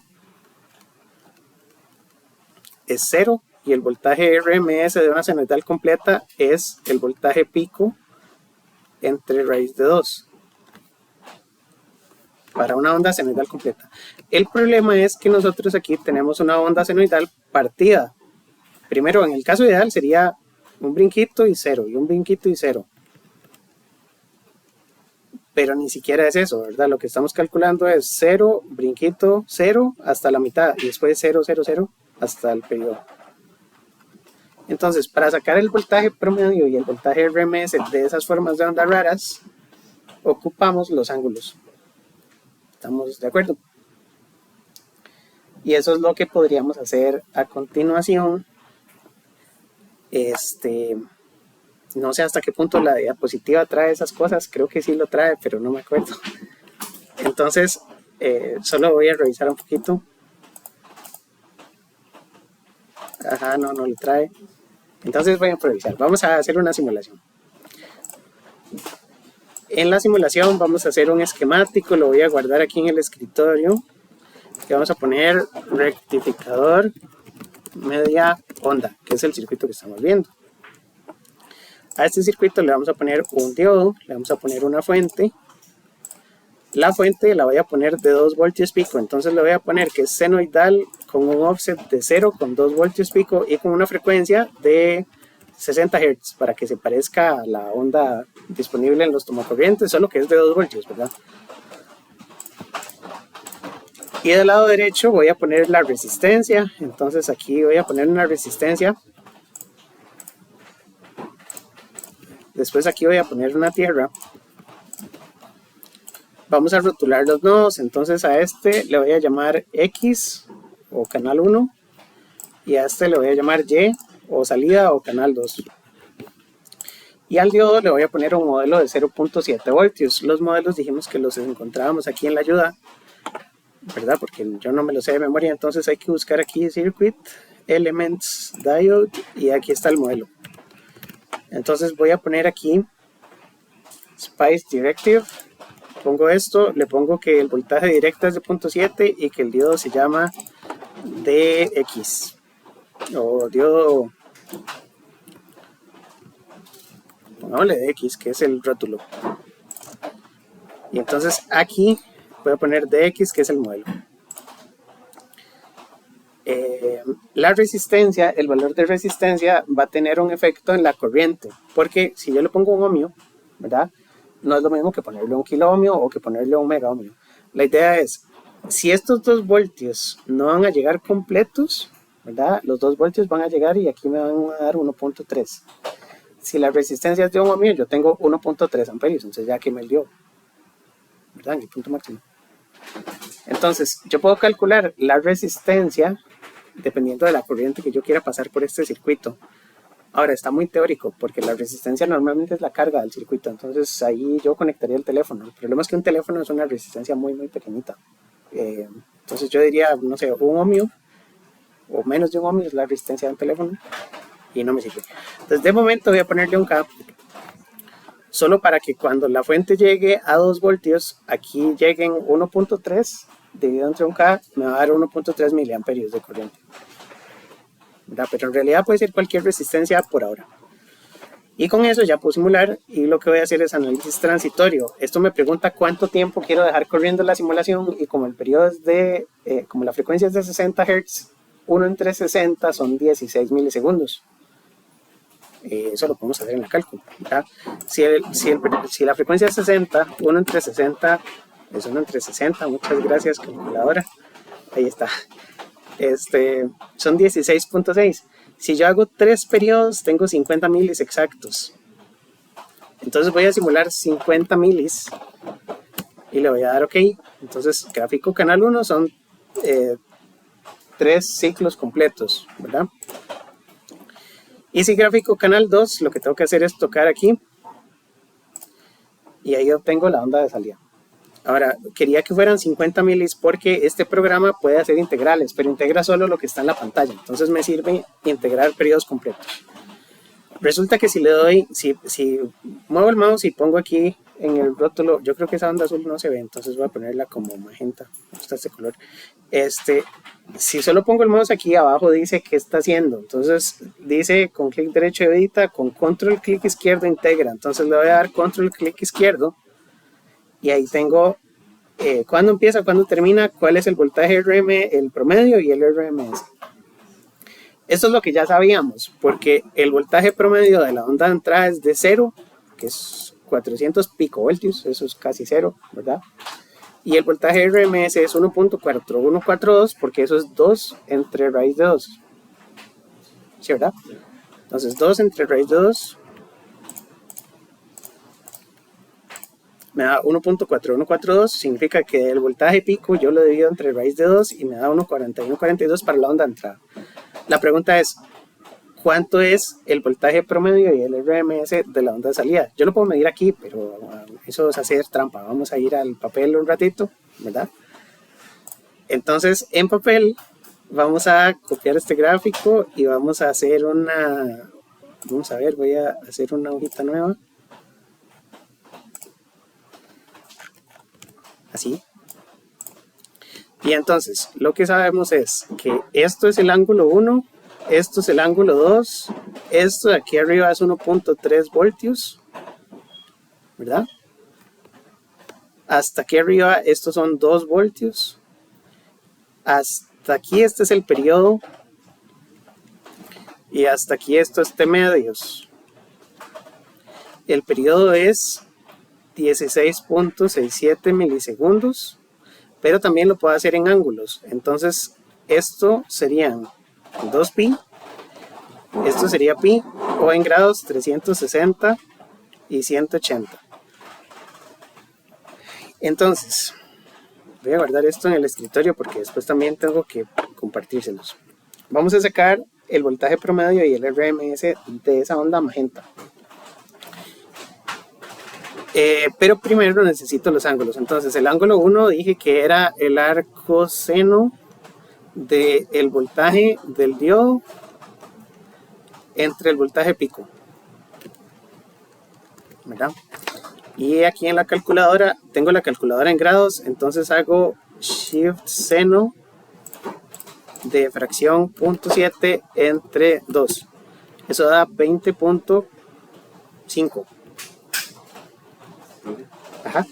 es 0 y el voltaje RMS de una senoidal completa es el voltaje pico entre raíz de 2. Para una onda senoidal completa. El problema es que nosotros aquí tenemos una onda senoidal partida. Primero, en el caso ideal sería un brinquito y 0, y un brinquito y 0. Pero ni siquiera es eso, ¿verdad? Lo que estamos calculando es 0, brinquito, 0 hasta la mitad, y después 0, 0, 0 hasta el periodo. Entonces, para sacar el voltaje promedio y el voltaje RMS de esas formas de ondas raras, ocupamos los ángulos. ¿Estamos de acuerdo? Y eso es lo que podríamos hacer a continuación. No sé hasta qué punto la diapositiva trae esas cosas. Creo que sí lo trae, pero no me acuerdo. Entonces, solo voy a revisar un poquito. Ajá, no lo trae. Entonces voy a improvisar. Vamos a hacer una simulación. En la simulación vamos a hacer un esquemático, lo voy a guardar aquí en el escritorio. Y vamos a poner rectificador media onda, que es el circuito que estamos viendo. A este circuito le vamos a poner un diodo, le vamos a poner una fuente. La fuente la voy a poner de 2 voltios pico, entonces le voy a poner que es senoidal con un offset de 0 con 2 voltios pico y con una frecuencia de 60 Hz para que se parezca a la onda disponible en los tomacorrientes, solo que es de 2 voltios, ¿verdad? Y del lado derecho voy a poner la resistencia, entonces aquí voy a poner una resistencia. Después aquí voy a poner una tierra. Vamos a rotular los nodos, entonces a este le voy a llamar X o canal 1 y a este le voy a llamar Y o salida o canal 2. Y al diodo le voy a poner un modelo de 0.7 voltios. Los modelos dijimos que los encontrábamos aquí en la ayuda, ¿verdad? Porque yo no me lo sé de memoria, entonces hay que buscar aquí Circuit, Elements, Diode y aquí está el modelo. Entonces voy a poner aquí Spice Directive, pongo esto, le pongo que el voltaje directo es de 0.7 y que el diodo se llama DX o diodo, pongámosle DX, que es el rótulo. Y entonces aquí voy a poner DX, que es el modelo. La resistencia, el valor de resistencia va a tener un efecto en la corriente, porque si yo le pongo un ohmio, ¿verdad? No es lo mismo que ponerle un kilo ohmio o que ponerle un mega ohmio. La idea es, si estos 2 voltios no van a llegar completos, ¿verdad? Los 2 voltios van a llegar y aquí me van a dar 1.3. Si la resistencia es de un ohmio, yo tengo 1.3 amperios, entonces ya que me dio, ¿verdad? En el punto máximo. Entonces, yo puedo calcular la resistencia dependiendo de la corriente que yo quiera pasar por este circuito. Ahora, está muy teórico, porque la resistencia normalmente es la carga del circuito, entonces ahí yo conectaría el teléfono. El problema es que un teléfono es una resistencia muy, muy pequeñita. Entonces yo diría, no sé, un ohmio, o menos de un ohmio es la resistencia de un teléfono, y no me sirve. Entonces de momento voy a ponerle un K, solo para que cuando la fuente llegue a 2 voltios, aquí lleguen 1.3 dividido entre un K, me va a dar 1.3 miliamperios de corriente. ¿Verdad? Pero en realidad puede ser cualquier resistencia por ahora. Y con eso ya puedo simular y lo que voy a hacer es análisis transitorio. Esto me pregunta cuánto tiempo quiero dejar corriendo la simulación y como el periodo es de, como la frecuencia es de 60 Hz, 1 entre 60 son 16 milisegundos. Eso lo podemos hacer en el cálculo, ¿verdad? Si la frecuencia es 60, 1 entre 60 es 1 entre 60, muchas gracias calculadora, ahí está, son 16.6. Si yo hago 3 periodos tengo 50 milis exactos, entonces voy a simular 50 milis y le voy a dar OK. Entonces gráfico canal 1 son 3 ciclos completos, ¿verdad? Y si gráfico canal 2, lo que tengo que hacer es tocar aquí y ahí obtengo la onda de salida. Ahora, quería que fueran 50 milis porque este programa puede hacer integrales, pero integra solo lo que está en la pantalla. Entonces me sirve integrar periodos completos. Resulta que si le doy, si muevo el mouse y pongo aquí en el rótulo, yo creo que esa onda azul no se ve, entonces voy a ponerla como magenta. Me gusta este color. Si solo pongo el mouse aquí abajo dice qué está haciendo. Entonces dice con clic derecho edita, con control clic izquierdo integra. Entonces le voy a dar control clic izquierdo y ahí tengo cuándo empieza, cuándo termina, cuál es el voltaje RM, el promedio y el RMS. Esto es lo que ya sabíamos, porque el voltaje promedio de la onda de entrada es de 0, que es 400 picovoltios, eso es casi 0, ¿verdad? Y el voltaje RMS es 1.4142, porque eso es 2 entre raíz de 2. ¿Sí, verdad? Entonces 2 entre raíz de 2 me da 1.4142, significa que el voltaje pico yo lo divido entre raíz de 2 y me da 1.4142 para la onda de entrada. La pregunta es, ¿cuánto es el voltaje promedio y el RMS de la onda de salida? Yo lo puedo medir aquí, pero eso es hacer trampa. Vamos a ir al papel un ratito, ¿verdad? Entonces, en papel vamos a copiar este gráfico y vamos a hacer una... Vamos a ver, voy a hacer una hojita nueva. Así. Y entonces, lo que sabemos es que esto es el ángulo 1, esto es el ángulo 2, esto de aquí arriba es 1.3 voltios, ¿verdad? Hasta aquí arriba estos son 2 voltios, hasta aquí este es el periodo y hasta aquí esto es T medios. El periodo es 16.67 milisegundos, pero también lo puedo hacer en ángulos. Entonces esto serían 2pi, esto sería pi, o en grados 360 y 180. Entonces, voy a guardar esto en el escritorio porque después también tengo que compartírselos. Vamos a sacar el voltaje promedio y el RMS de esa onda magenta. Pero primero necesito los ángulos. Entonces el ángulo 1 dije que era el arco seno del voltaje del diodo entre el voltaje pico, ¿verdad? Y aquí en la calculadora, tengo la calculadora en grados, entonces hago shift seno de fracción 0.7 entre 2. Eso da 20.5. Ajá.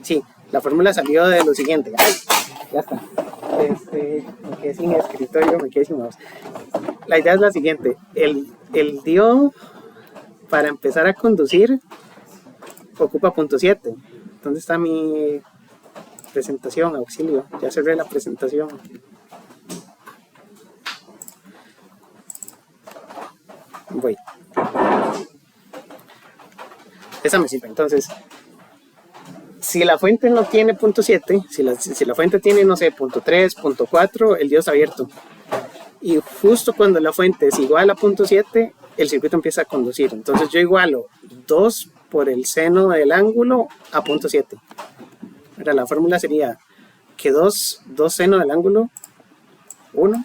Sí, la fórmula salió de lo siguiente. ¡Ay! Ya está. Me quedé sin escritorio, me quedé sin mouse. La idea es la siguiente. El diodo, para empezar a conducir, ocupa 0.7. ¿Dónde está mi presentación? Auxilio. Ya cerré la presentación. Voy. Esa me sirve. Entonces, si la fuente no tiene 0.7, si la fuente tiene, no sé, 0.3, 0.4, el diodo está abierto. Y justo cuando la fuente es igual a 0.7, el circuito empieza a conducir. Entonces yo igualo 2 por el seno del ángulo a 0.7. Ahora la fórmula sería que 2 seno del ángulo, 1,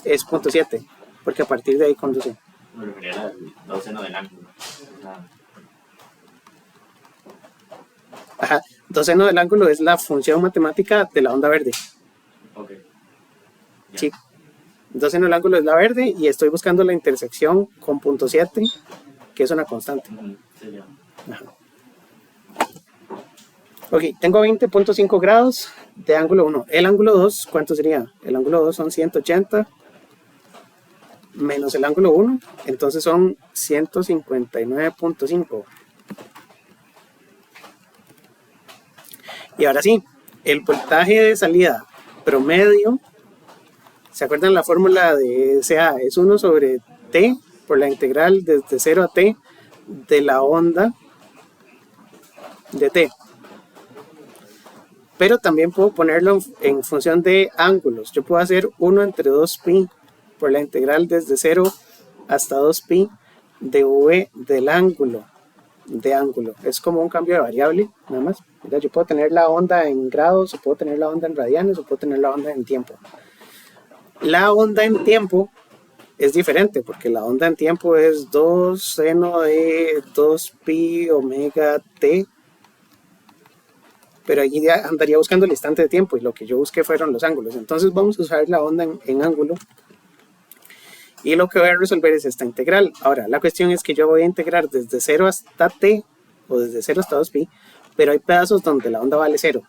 es 0.7, porque a partir de ahí conduce. Me refería al 2 seno del ángulo. Ajá, 2 seno del ángulo es la función matemática de la onda verde. Ok. Sí. 2 seno del ángulo es la verde y estoy buscando la intersección con 0.7, que es una constante. Sí, ya. Ajá. Ok, tengo 20.5 grados de ángulo 1. El ángulo 2, ¿cuánto sería? El ángulo 2 son 180 menos el ángulo 1, entonces son 159.5. Y ahora sí, el voltaje de salida promedio, ¿se acuerdan la fórmula de SA? Es 1 sobre T por la integral desde 0 a T de la onda de T. Pero también puedo ponerlo en función de ángulos. Yo puedo hacer 1 entre 2pi por la integral desde 0 hasta 2pi de V del ángulo. Es como un cambio de variable, nada más. Mira, yo puedo tener la onda en grados, o puedo tener la onda en radianes, o puedo tener la onda en tiempo. La onda en tiempo es diferente, porque la onda en tiempo es 2 seno de 2pi omega t. Pero allí ya andaría buscando el instante de tiempo y lo que yo busqué fueron los ángulos. Entonces vamos a usar la onda en ángulo. Y lo que voy a resolver es esta integral. Ahora, la cuestión es que yo voy a integrar desde 0 hasta t, o desde 0 hasta 2pi, pero hay pedazos donde la onda vale 0,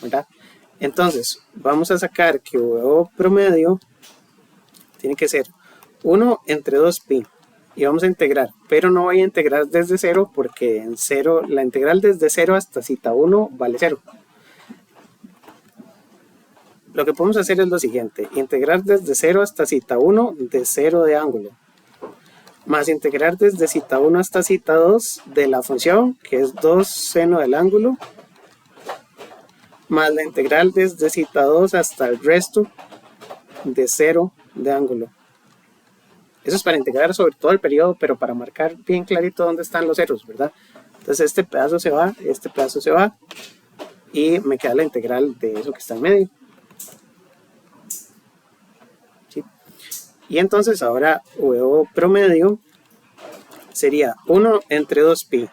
¿verdad? Entonces, vamos a sacar que V promedio tiene que ser 1 entre 2pi. Y vamos a integrar, pero no voy a integrar desde 0 porque en 0, la integral desde 0 hasta cita 1 vale 0. Lo que podemos hacer es lo siguiente: integrar desde 0 hasta cita 1 de 0 de ángulo, más integrar desde cita 1 hasta cita 2 de la función, que es 2 seno del ángulo, más la integral desde cita 2 hasta el resto de 0 de ángulo. Eso es para integrar sobre todo el periodo, pero para marcar bien clarito dónde están los ceros, ¿verdad? Entonces este pedazo se va, este pedazo se va, y me queda la integral de eso que está en medio. ¿Sí? Y entonces ahora V promedio sería 1 entre 2pi.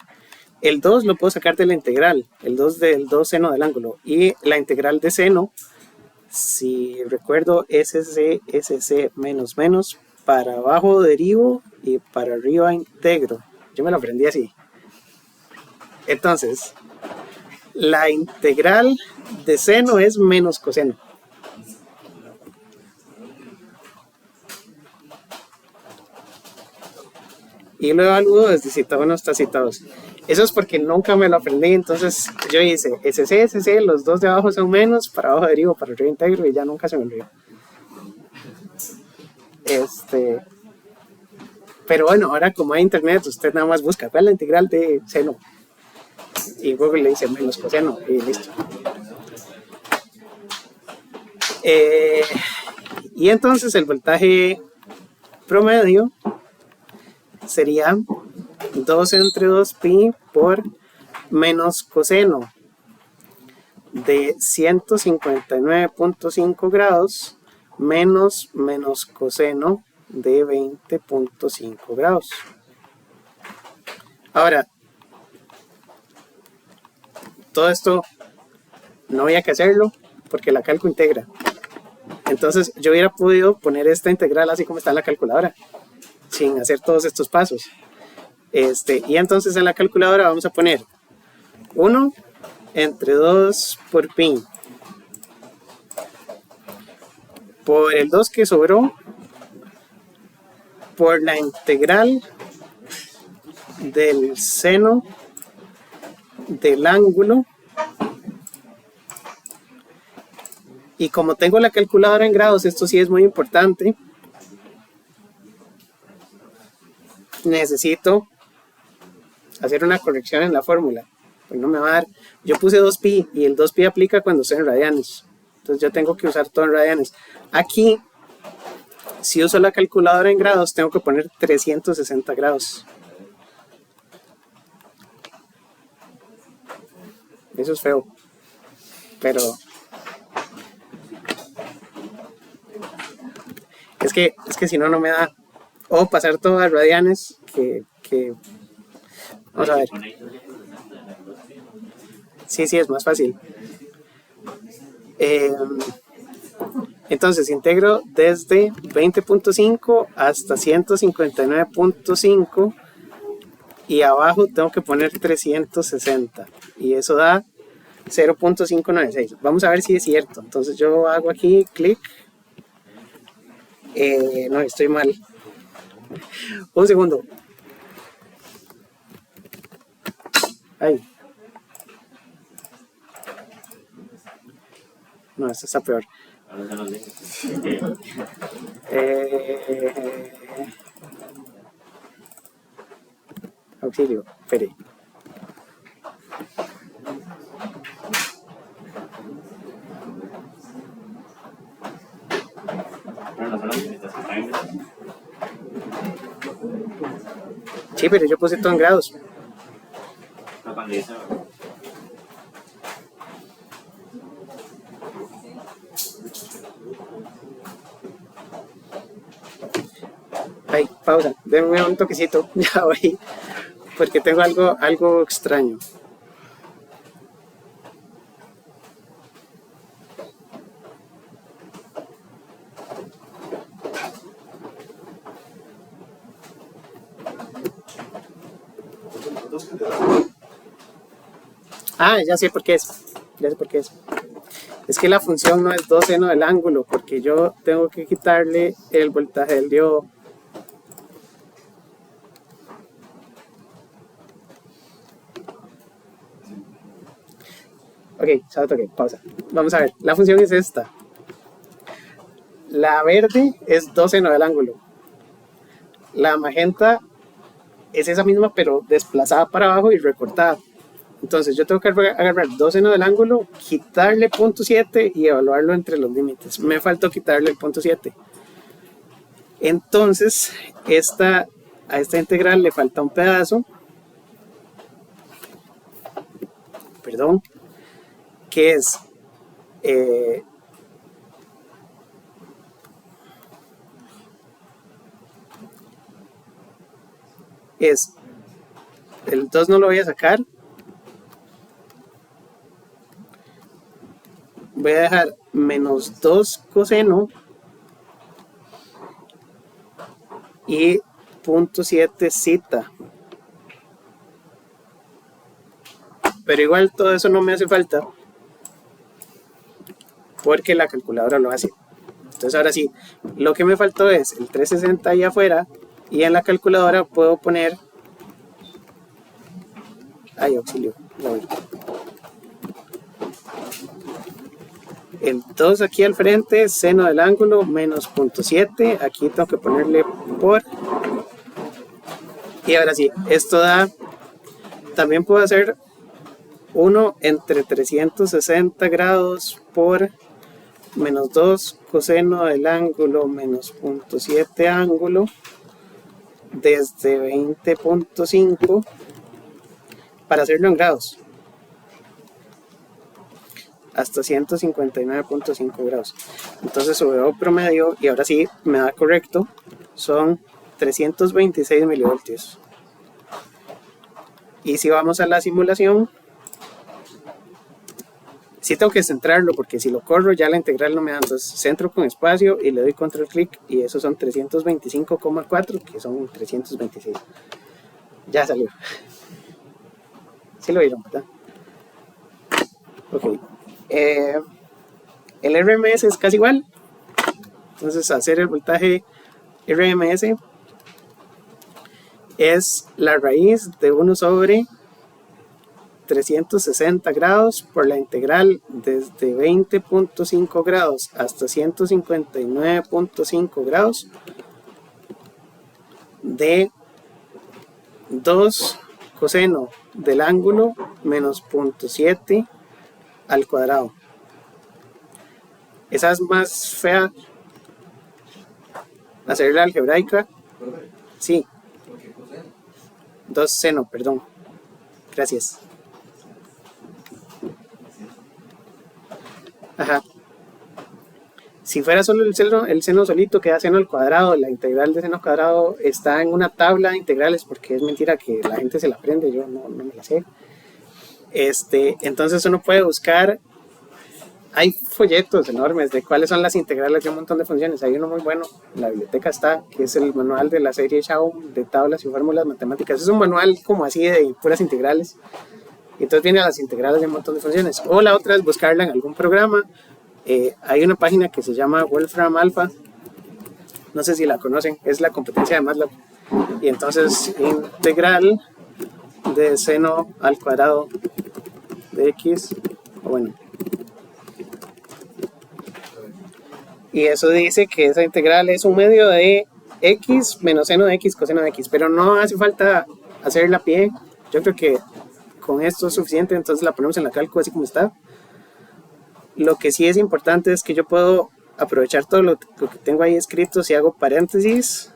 El 2 lo puedo sacar de la integral, el 2 del 2 seno del ángulo, y la integral de seno, si recuerdo, SC menos menos, para abajo derivo y para arriba integro. Yo me lo aprendí así. Entonces, la integral de seno es menos coseno. Y lo evalúo desde cita 1 hasta cita 2. Eso es porque nunca me lo aprendí, entonces yo hice SC, los dos de abajo son menos, para abajo derivo, para arriba integro, y ya nunca se me olvidó. Pero bueno, ahora como hay internet, usted nada más busca cuál es la integral de seno. y Google le dice menos coseno y listo. Y entonces el voltaje promedio sería 2 entre 2pi por menos coseno de 159.5 grados menos coseno de 20.5 grados. Ahora, todo esto no había que hacerlo porque la calco integra. Entonces yo hubiera podido poner esta integral así como está en la calculadora, sin hacer todos estos pasos. Y entonces en la calculadora vamos a poner 1 entre 2 por pi por el 2 que sobró por la integral del seno del ángulo. Y como tengo la calculadora en grados, esto sí es muy importante, necesito hacer una corrección en la fórmula. Pues no me va a dar, yo puse 2pi y el 2pi aplica cuando estoy en radianes. Entonces yo tengo que usar todo en radianes. Aquí, si uso la calculadora en grados, tengo que poner 360 grados. Eso es feo, pero es que si no, no me da. O pasar todo a radianes, que vamos a ver. Sí, es más fácil. Entonces integro desde 20.5 hasta 159.5 y abajo tengo que poner 360 y eso da 0.596. Vamos a ver si es cierto. Entonces yo hago aquí clic. No, estoy mal. Un segundo. Ay. No, esto está peor. Auxilio, espere. Sí, pero yo puse todo en grados. Ay, pausa, denme un toquecito, ya voy, porque tengo algo extraño. Ah, ya sé por qué es. Es que la función no es 2 seno del ángulo, porque yo tengo que quitarle el voltaje del diodo. Ok, pausa. Vamos a ver, la función es esta. La verde es 2 seno del ángulo. La magenta es esa misma, pero desplazada para abajo y recortada. Entonces yo tengo que agarrar 2 seno del ángulo, quitarle 0.7 y evaluarlo entre los límites. Me faltó quitarle el 0.7. Entonces a esta integral le falta un pedazo. Perdón. Que es el 2 no lo voy a sacar, voy a dejar menos 2 coseno y 0.7 zeta, pero igual todo eso no me hace falta porque la calculadora lo hace. Entonces ahora sí, lo que me faltó es el 360 ahí afuera y en la calculadora puedo poner, ay, auxilio, el 2 aquí al frente, seno del ángulo menos 0.7, aquí tengo que ponerle por, y ahora sí, esto da, también puedo hacer 1 entre 360 grados por menos 2 coseno del ángulo menos 0.7 ángulo desde 20.5 para hacerlo en grados hasta 159.5 grados. Entonces su VO promedio, y ahora sí me da correcto, son 326 milivoltios. Y si vamos a la simulación, sí tengo que centrarlo, porque si lo corro ya la integral no me da. Entonces centro con espacio y le doy control clic y esos son 325,4, que son 326. Ya salió. Sí lo vieron, ¿verdad? Ok. El RMS es casi igual. Entonces hacer el voltaje RMS es la raíz de 1 sobre 360 grados por la integral desde 20.5 grados hasta 159.5 grados de 2 coseno del ángulo menos 0.7 al cuadrado. Esa es más fea, hacerla algebraica. Sí, 2 seno, perdón. Gracias. Ajá. Si fuera solo el seno solito, queda seno al cuadrado. La integral de seno al cuadrado está en una tabla de integrales, porque es mentira que la gente se la aprende, yo no me la sé. Entonces uno puede buscar, hay folletos enormes de cuáles son las integrales de un montón de funciones. Hay uno muy bueno, en la biblioteca está, que es el manual de la serie Shaw de tablas y fórmulas matemáticas. Es un manual como así de puras integrales. Y entonces viene a las integrales de un montón de funciones. O la otra es buscarla en algún programa. Hay una página que se llama Wolfram Alpha, no sé si la conocen, es la competencia de MATLAB. Y entonces integral de seno al cuadrado de x, bueno, y eso dice que esa integral es un medio de x menos seno de x coseno de x, pero no hace falta hacerla a pie. Yo creo que con esto es suficiente, entonces la ponemos en la cálculo así como está. Lo que sí es importante es que yo puedo aprovechar todo lo que tengo ahí escrito si hago paréntesis,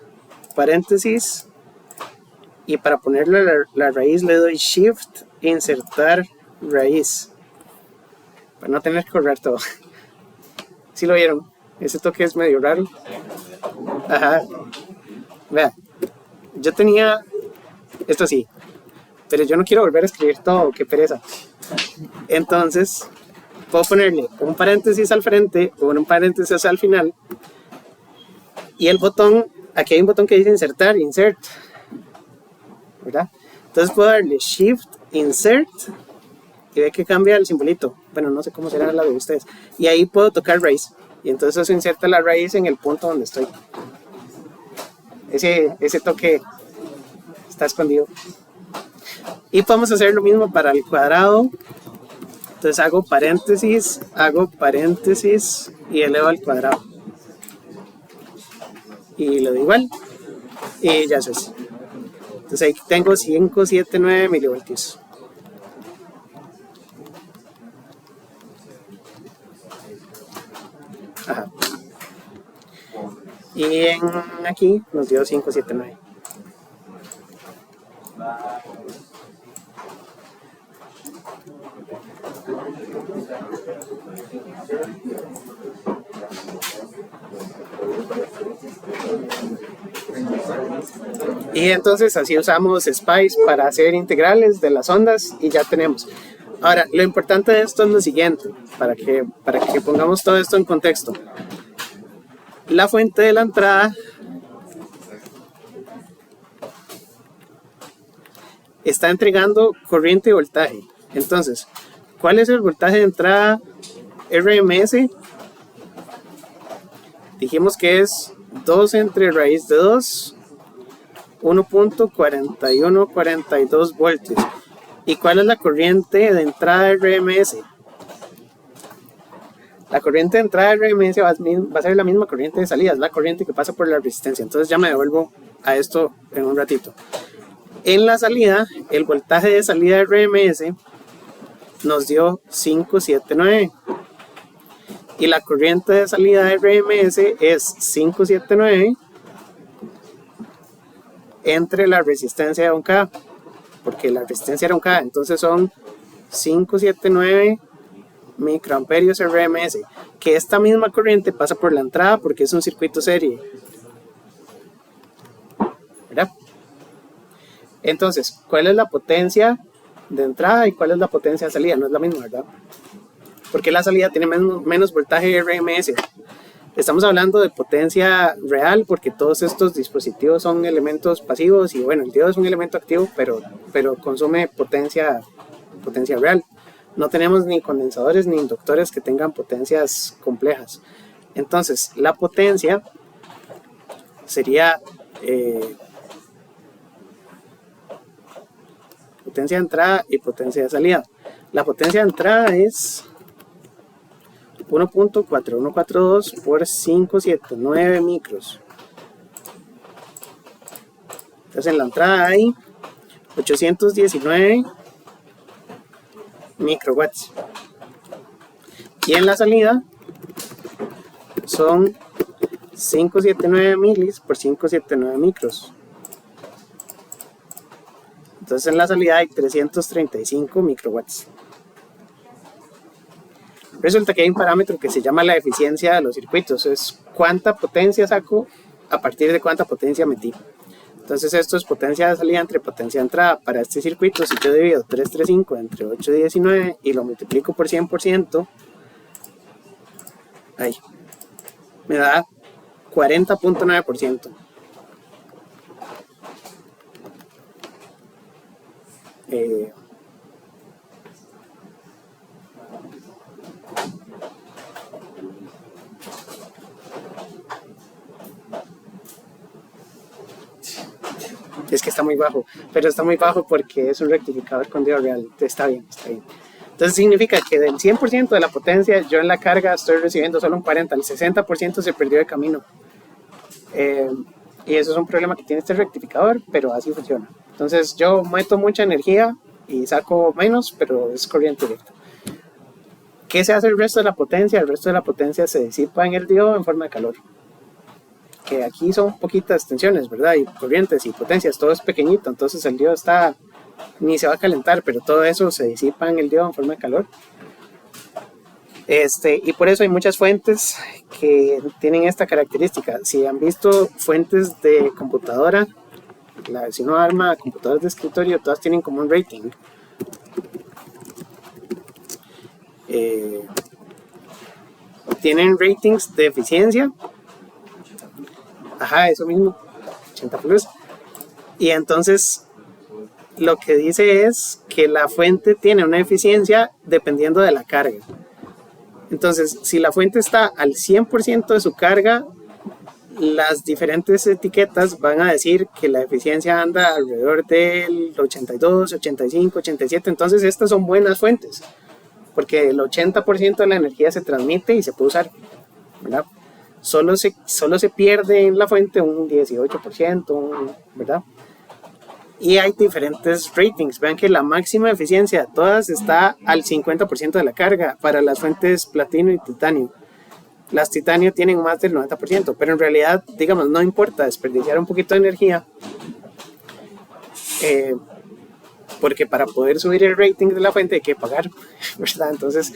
y para ponerle la raíz le doy shift, insertar raíz, para no tener que correr todo. ¿Sí lo vieron? Ese toque es medio raro. Ajá. Vea, yo tenía esto así, pero yo no quiero volver a escribir todo, qué pereza. Entonces puedo ponerle un paréntesis al frente o un paréntesis al final, y el botón, aquí hay un botón que dice insertar, insert, ¿verdad? Entonces puedo darle shift, insert, y ve que cambia el simbolito. Bueno, no sé cómo será la de ustedes, y ahí puedo tocar raíz, y entonces eso inserta la raíz en el punto donde estoy. Ese toque está escondido. Y podemos hacer lo mismo para el cuadrado. Entonces hago paréntesis y elevo al cuadrado. Y lo doy igual. Y ya eso es. Entonces ahí tengo 579 milivoltios. Ajá. Y aquí nos dio 579. Y entonces así usamos Spice para hacer integrales de las ondas y ya tenemos. Ahora, lo importante de esto es lo siguiente, para que pongamos todo esto en contexto. La fuente de la entrada está entregando corriente y voltaje. Entonces, ¿cuál es el voltaje de entrada RMS? Dijimos que es 2 entre raíz de 2, 1.4142 voltios. ¿Y cuál es la corriente de entrada RMS? La corriente de entrada RMS va a ser la misma corriente de salida, es la corriente que pasa por la resistencia. Entonces ya me devuelvo a esto en un ratito. En la salida, el voltaje de salida RMS nos dio 579. Y la corriente de salida de RMS es 579 entre la resistencia de 1K, porque la resistencia era 1K, entonces son 579 microamperios RMS, que esta misma corriente pasa por la entrada porque es un circuito serie, ¿verdad? Entonces, ¿cuál es la potencia de entrada y cuál es la potencia de salida? No es la misma, ¿verdad? Porque la salida tiene menos voltaje RMS. Estamos hablando de potencia real porque todos estos dispositivos son elementos pasivos y bueno, el diodo es un elemento activo, pero consume potencia real. No tenemos ni condensadores ni inductores que tengan potencias complejas. Entonces, la potencia sería potencia de entrada y potencia de salida. La potencia de entrada es 1.4142 por 579 micros. Entonces en la entrada hay 819 microwatts. Y en la salida son 579 milis por 579 micros. Entonces en la salida hay 335 microwatts. Resulta que hay un parámetro que se llama la eficiencia de los circuitos. Es cuánta potencia saco a partir de cuánta potencia metí. Entonces esto es potencia de salida entre potencia de entrada. Para este circuito, si yo divido 335 entre 819 y lo multiplico por 100%, ahí, me da 40.9%. Es que está muy bajo, pero está muy bajo porque es un rectificador con diodo real. Está bien, está bien. Entonces significa que del 100% de la potencia, yo en la carga estoy recibiendo solo un 40%, el 60% se perdió de camino. Y eso es un problema que tiene este rectificador, pero así funciona. Entonces yo meto mucha energía y saco menos, pero es corriente directa. ¿Qué se hace el resto de la potencia? El resto de la potencia se disipa en el diodo en forma de calor. Que aquí son poquitas tensiones, ¿verdad? Y corrientes y potencias, todo es pequeñito, entonces el diodo está, ni se va a calentar, pero todo eso se disipa en el diodo en forma de calor. Y por eso hay muchas fuentes que tienen esta característica. Si han visto fuentes de computadora, si uno arma computadoras de escritorio, todas tienen como un rating. Tienen ratings de eficiencia. Ajá, eso mismo, 80 plus. Y entonces lo que dice es que la fuente tiene una eficiencia dependiendo de la carga. Entonces, si la fuente está al 100% de su carga, las diferentes etiquetas van a decir que la eficiencia anda alrededor del 82, 85, 87. Entonces, estas son buenas fuentes, porque el 80% de la energía se transmite y se puede usar, ¿verdad? Solo se pierde en la fuente un 18%, ¿verdad? Y hay diferentes ratings. Vean que la máxima eficiencia de todas está al 50% de la carga para las fuentes platino y titanio. Las titanio tienen más del 90%, pero en realidad, digamos, no importa desperdiciar un poquito de energía, porque para poder subir el rating de la fuente hay que pagar, ¿verdad? Entonces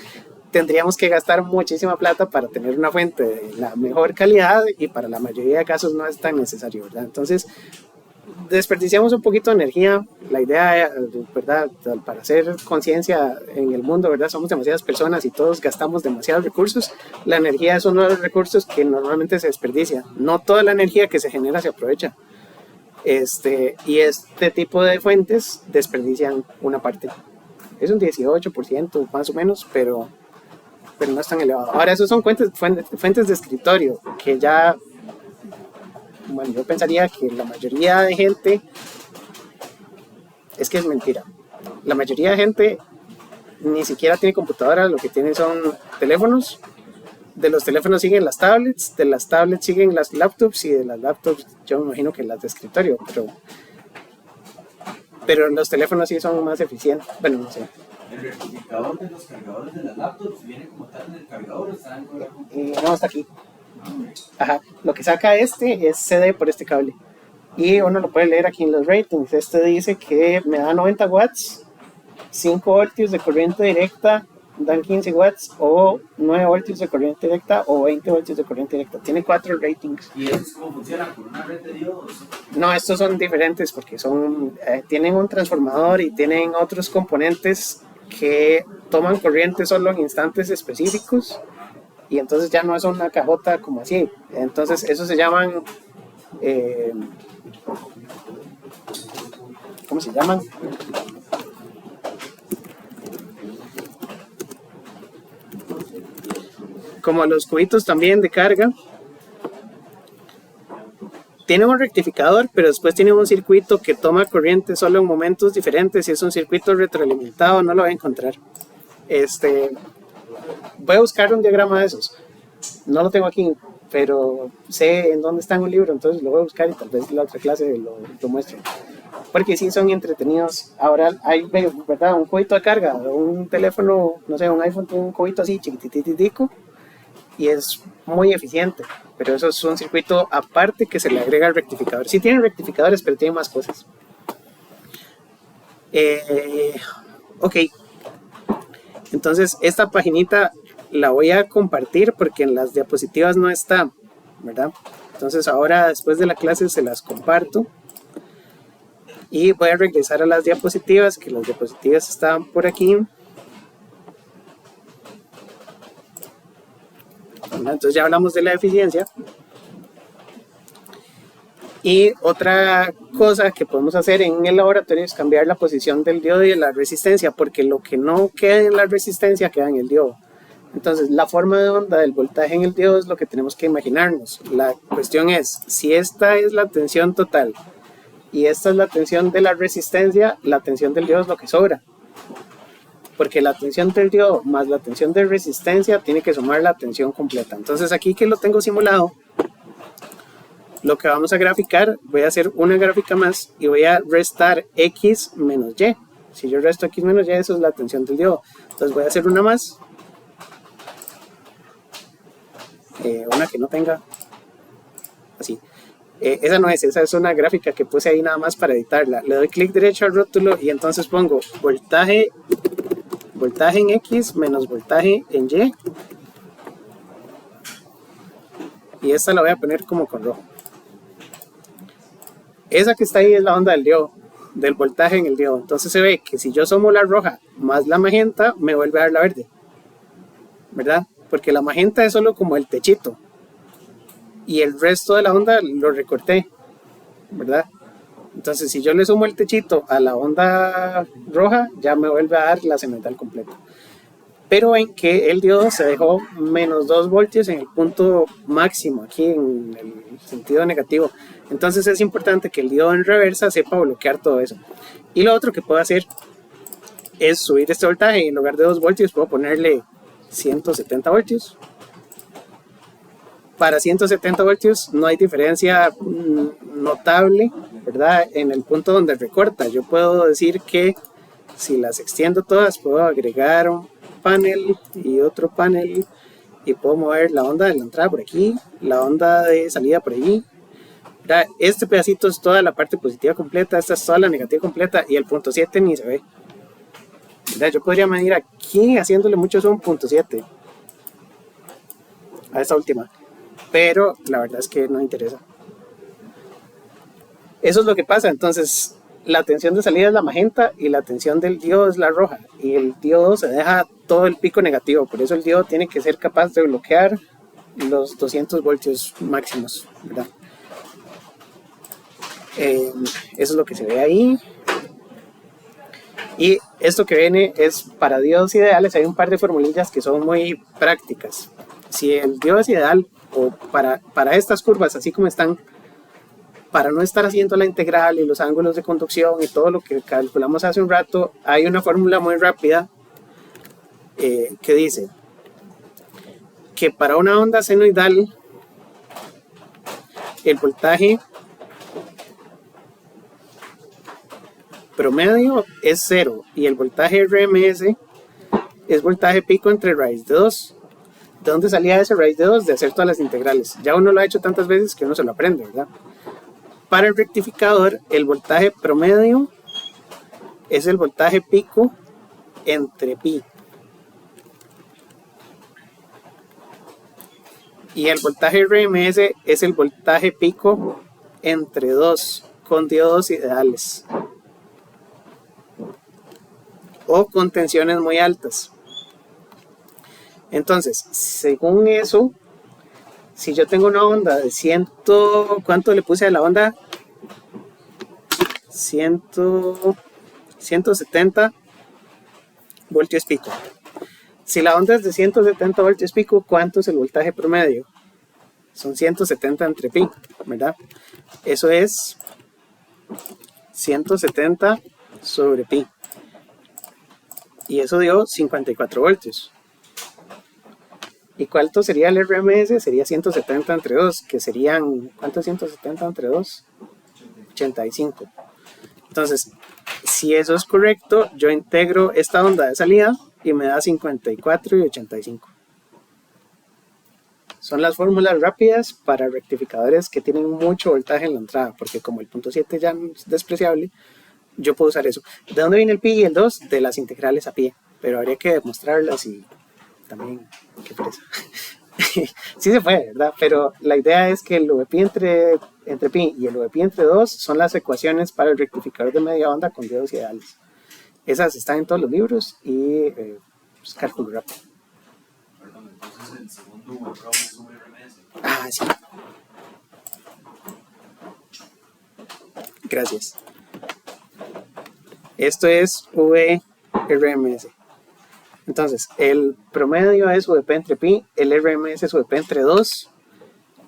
tendríamos que gastar muchísima plata para tener una fuente de la mejor calidad y para la mayoría de casos no es tan necesario, ¿verdad? Entonces desperdiciamos un poquito de energía. La idea, ¿verdad? Para hacer conciencia en el mundo, ¿verdad? Somos demasiadas personas y todos gastamos demasiados recursos. La energía es uno de los recursos que normalmente se desperdicia. No toda la energía que se genera se aprovecha. Y este tipo de fuentes desperdician una parte. Es un 18% más o menos, pero no es tan elevado. Ahora, esos son fuentes de escritorio, que ya, bueno, yo pensaría que la mayoría de gente, es que es mentira, la mayoría de gente ni siquiera tiene computadora, lo que tienen son teléfonos, de los teléfonos siguen las tablets, de las tablets siguen las laptops y de las laptops yo me imagino que las de escritorio, pero los teléfonos sí son más eficientes, bueno, no sé. El rectificador de los cargadores de las laptops viene como tal en el cargador, está en la computadora. No, está aquí. Ajá. Lo que saca este es CD por este cable. Y uno lo puede leer aquí en los ratings. Este dice que me da 90 watts, 5 voltios de corriente directa, dan 15 watts, o 9 voltios de corriente directa, o 20 voltios de corriente directa. Tiene 4 ratings. ¿Y eso es cómo funciona? ¿Con una red de diodos? No, estos son diferentes porque tienen un transformador y tienen otros componentes que toman corriente solo en instantes específicos. Y entonces ya no es una cajota como así. Entonces, eso se llaman... ¿cómo se llaman? Como los cubitos también de carga. Tienen un rectificador, pero después tienen un circuito que toma corriente solo en momentos diferentes. Y es un circuito retroalimentado, no lo voy a encontrar. Voy a buscar un diagrama de esos. No lo tengo aquí, pero sé en dónde está en un libro, entonces lo voy a buscar y tal vez la otra clase lo muestre. Porque sí son entretenidos. Ahora hay, ¿verdad? Un cubito de carga, un teléfono, no sé, un iPhone tiene un cubito así chiquititico y es muy eficiente. Pero eso es un circuito aparte que se le agrega al rectificador. Sí tienen rectificadores, pero tienen más cosas. Ok. Entonces, esta paginita la voy a compartir porque en las diapositivas no está, ¿verdad? Entonces, ahora después de la clase se las comparto. Y voy a regresar a las diapositivas, que las diapositivas estaban por aquí. Entonces ya hablamos de la eficiencia. Y otra cosa que podemos hacer en el laboratorio es cambiar la posición del diodo y de la resistencia, porque lo que no queda en la resistencia queda en el diodo. Entonces, la forma de onda del voltaje en el diodo es lo que tenemos que imaginarnos. La cuestión es, si esta es la tensión total y esta es la tensión de la resistencia, la tensión del diodo es lo que sobra. Porque la tensión del diodo más la tensión de resistencia tiene que sumar la tensión completa. Entonces, aquí que lo tengo simulado, lo que vamos a graficar, voy a hacer una gráfica más y voy a restar X menos Y. Si yo resto X menos Y, eso es la tensión del diodo. Entonces, voy a hacer una más. Una que no tenga así. Esa no es, esa es una gráfica que puse ahí nada más para editarla. Le doy clic derecho al rótulo y entonces pongo voltaje en X menos voltaje en Y. Y esta la voy a poner como con rojo. Esa que está ahí es la onda del diodo, del voltaje en el diodo. Entonces se ve que si yo sumo la roja más la magenta, me vuelve a dar la verde, ¿verdad? Porque la magenta es solo como el techito y el resto de la onda lo recorté, ¿verdad? Entonces si yo le sumo el techito a la onda roja, ya me vuelve a dar la segmental completa. Pero ven que el diodo se dejó menos 2 voltios en el punto máximo, aquí en el sentido negativo. Entonces es importante que el diodo en reversa sepa bloquear todo eso. Y lo otro que puedo hacer es subir este voltaje y en lugar de 2 voltios puedo ponerle 170 voltios. Para 170 voltios no hay diferencia notable, ¿verdad? En el punto donde recorta. Yo puedo decir que si las extiendo todas, puedo agregar un panel y otro panel y puedo mover la onda de la entrada por aquí, la onda de salida por allí. ¿Verdad? Este pedacito es toda la parte positiva completa, esta es toda la negativa completa y el punto 7 ni se ve. ¿Verdad? Yo podría medir aquí haciéndole mucho zoom, punto 7 a esta última, pero la verdad es que no interesa. Eso es lo que pasa. Entonces la tensión de salida es la magenta y la tensión del diodo es la roja, y el diodo se deja todo el pico negativo, por eso el diodo tiene que ser capaz de bloquear los 200 voltios máximos, ¿verdad? Eso es lo que se ve ahí. Y esto que viene es para diodos ideales. Hay un par de formulillas que son muy prácticas. Si el diodo es ideal, o para estas curvas así como están, para no estar haciendo la integral y los ángulos de conducción y todo lo que calculamos hace un rato, hay una fórmula muy rápida que dice que para una onda senoidal el voltaje promedio es 0 y el voltaje RMS es voltaje pico entre raíz de 2. ¿De dónde salía ese raíz de 2? De hacer todas las integrales. Ya uno lo ha hecho tantas veces que uno se lo aprende, ¿verdad? Para el rectificador, el voltaje promedio es el voltaje pico entre pi. Y el voltaje RMS es el voltaje pico entre 2 con diodos ideales o con tensiones muy altas. Entonces, según eso, si yo tengo una onda de 100, ¿cuánto le puse a la onda? 170 voltios pico. Si la onda es de 170 voltios pico, ¿cuánto es el voltaje promedio? Son 170 entre pi, ¿verdad? Eso es 170 sobre pi. Y eso dio 54 voltios. ¿Y cuánto sería el RMS? Sería 170 entre 2, que serían, ¿cuánto es 170 entre 2? 85. Entonces, si eso es correcto, yo integro esta onda de salida y me da 54 y 85. Son las fórmulas rápidas para rectificadores que tienen mucho voltaje en la entrada, porque como el punto 7 ya es despreciable, yo puedo usar eso. ¿De dónde viene el pi y el 2? De las integrales a pie, pero habría que demostrarlas y también, qué presa. Sí se puede, ¿verdad? Pero la idea es que el VP entre pi y el VP entre 2 son las ecuaciones para el rectificador de media onda con diodos ideales. Esas están en todos los libros y pues, cálculo rápido. Perdón, entonces el segundo VPROM es un RMS. Ah, sí. Gracias. Esto es VRMS. Entonces, el promedio es VP entre pi, el RMS es VP entre 2,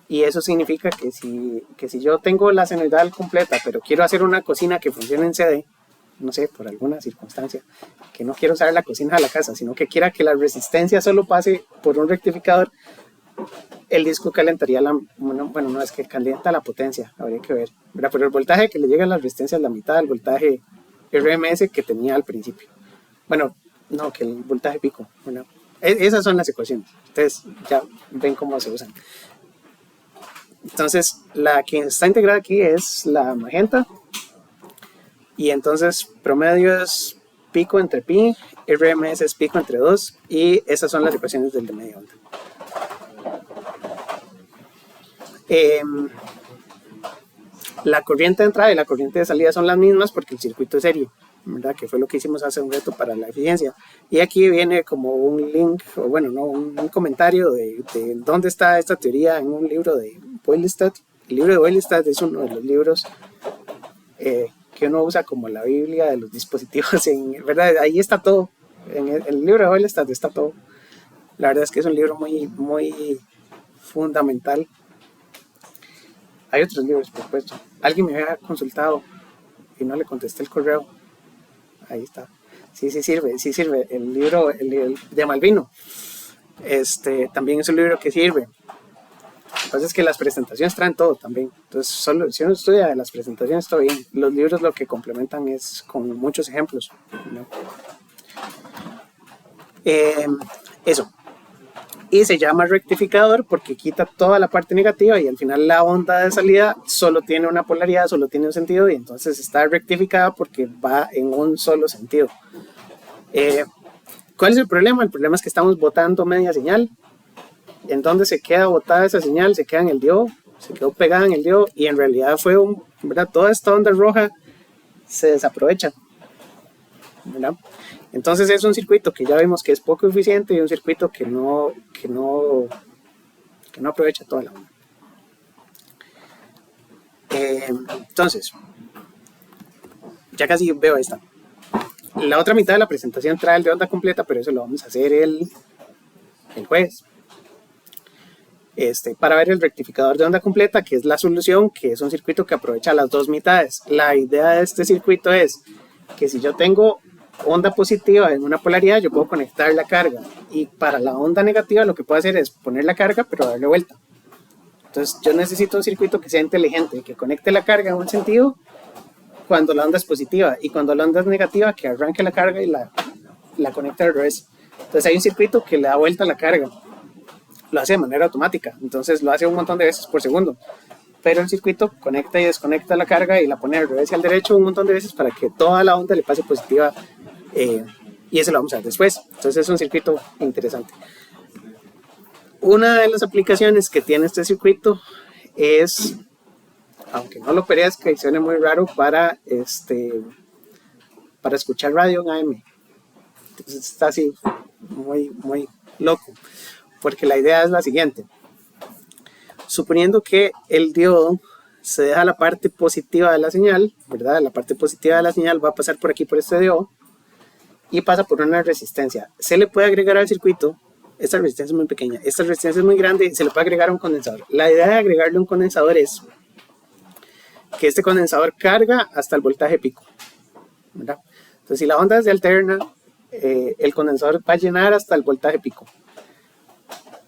y eso significa que si yo tengo la senoidal completa, pero quiero hacer una cocina que funcione en CD, no sé, por alguna circunstancia, que no quiero usar la cocina de la casa, sino que quiera que la resistencia solo pase por un rectificador, el disco calentaría bueno, no es que calienta la potencia, habría que ver, ¿verdad? Pero el voltaje que le llega a la resistencia es la mitad del voltaje RMS que tenía al principio. Bueno, no, que el voltaje pico. Bueno, esas son las ecuaciones. Ustedes ya ven cómo se usan. Entonces, la que está integrada aquí es la magenta. Y entonces, promedio es pico entre pi, RMS es pico entre 2. Y esas son las ecuaciones del de media onda. La corriente de entrada y la corriente de salida son las mismas porque el circuito es serie, ¿verdad? Que fue lo que hicimos hace un reto para la eficiencia. Y aquí viene como un link, o bueno, no, un comentario de dónde está esta teoría en un libro de Boylestad. El libro de Boylestad es uno de los libros que uno usa como la Biblia de los dispositivos, ¿verdad? Ahí está todo. En el libro de Boylestad está todo. La verdad es que es un libro muy, muy fundamental. Hay otros libros, por supuesto. Alguien me había consultado y no le contesté el correo. Ahí está. Sí sirve. El libro de Malvino. También es un libro que sirve. Lo que pasa es que las presentaciones traen todo también. Entonces, solo si uno estudia las presentaciones, todo bien. Los libros lo que complementan es con muchos ejemplos, ¿no? Eso. Y se llama rectificador porque quita toda la parte negativa y al final la onda de salida solo tiene una polaridad, solo tiene un sentido y entonces está rectificada porque va en un solo sentido. ¿Cuál es el problema? El problema es que estamos botando media señal. ¿En dónde se queda botada esa señal? Se queda en el diodo, se quedó pegada en el diodo y en realidad fue ¿verdad? Toda esta onda roja se desaprovecha, ¿verdad? Entonces es un circuito que ya vimos que es poco eficiente y un circuito que no aprovecha toda la onda. Entonces, ya casi veo esta. La otra mitad de la presentación trae el de onda completa, pero eso lo vamos a hacer el jueves. Para ver el rectificador de onda completa, que es la solución, que es un circuito que aprovecha las dos mitades. La idea de este circuito es que si yo tengo onda positiva en una polaridad, yo puedo conectar la carga, y para la onda negativa lo que puedo hacer es poner la carga pero darle vuelta. Entonces yo necesito un circuito que sea inteligente, que conecte la carga en un sentido cuando la onda es positiva, y cuando la onda es negativa, que arranque la carga y la conecte al revés. Entonces hay un circuito que le da vuelta a la carga, lo hace de manera automática, entonces lo hace un montón de veces por segundo, pero el circuito conecta y desconecta la carga y la pone al revés y al derecho un montón de veces para que toda la onda le pase positiva, y eso lo vamos a ver después. Entonces es un circuito interesante. Una de las aplicaciones que tiene este circuito es, aunque no lo parezca y suene muy raro, para escuchar radio en AM. Entonces está así muy, muy loco, porque la idea es la siguiente. Suponiendo que el diodo se deja la parte positiva de la señal, ¿verdad? La parte positiva de la señal va a pasar por aquí, por este diodo, y pasa por una resistencia. Se le puede agregar al circuito, esta resistencia es muy pequeña, esta resistencia es muy grande, se le puede agregar a un condensador. La idea de agregarle un condensador es que este condensador carga hasta el voltaje pico, ¿verdad? Entonces, si la onda es de alterna, el condensador va a llenar hasta el voltaje pico.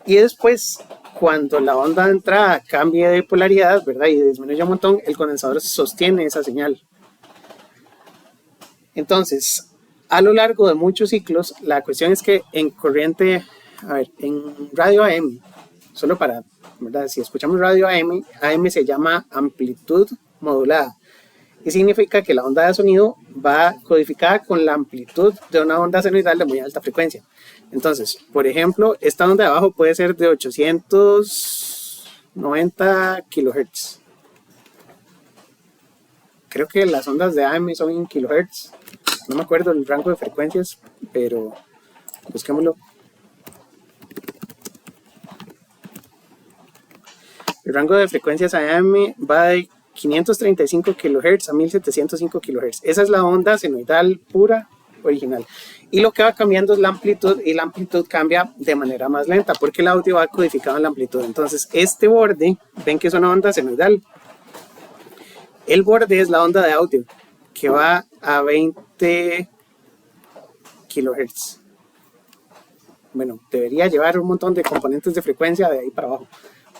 Y después, cuando la onda de entrada cambie de polaridad, ¿verdad? Y disminuye un montón, el condensador sostiene esa señal. Entonces, a lo largo de muchos ciclos, la cuestión es que en corriente, en radio AM, solo para, ¿verdad? Si escuchamos radio AM, AM se llama amplitud modulada. Y significa que la onda de sonido va codificada con la amplitud de una onda senoidal de muy alta frecuencia. Entonces, por ejemplo, esta onda de abajo puede ser de 890 kHz. Creo que las ondas de AM son en kHz. No me acuerdo el rango de frecuencias, pero busquémoslo. El rango de frecuencias AM va de 535 kHz a 1705 kHz. Esa es la onda senoidal pura original. Y lo que va cambiando es la amplitud, y la amplitud cambia de manera más lenta porque el audio va codificado en la amplitud. Entonces, este borde, ven que es una onda senoidal. El borde es la onda de audio que va a 20 kHz. Bueno, debería llevar un montón de componentes de frecuencia de ahí para abajo,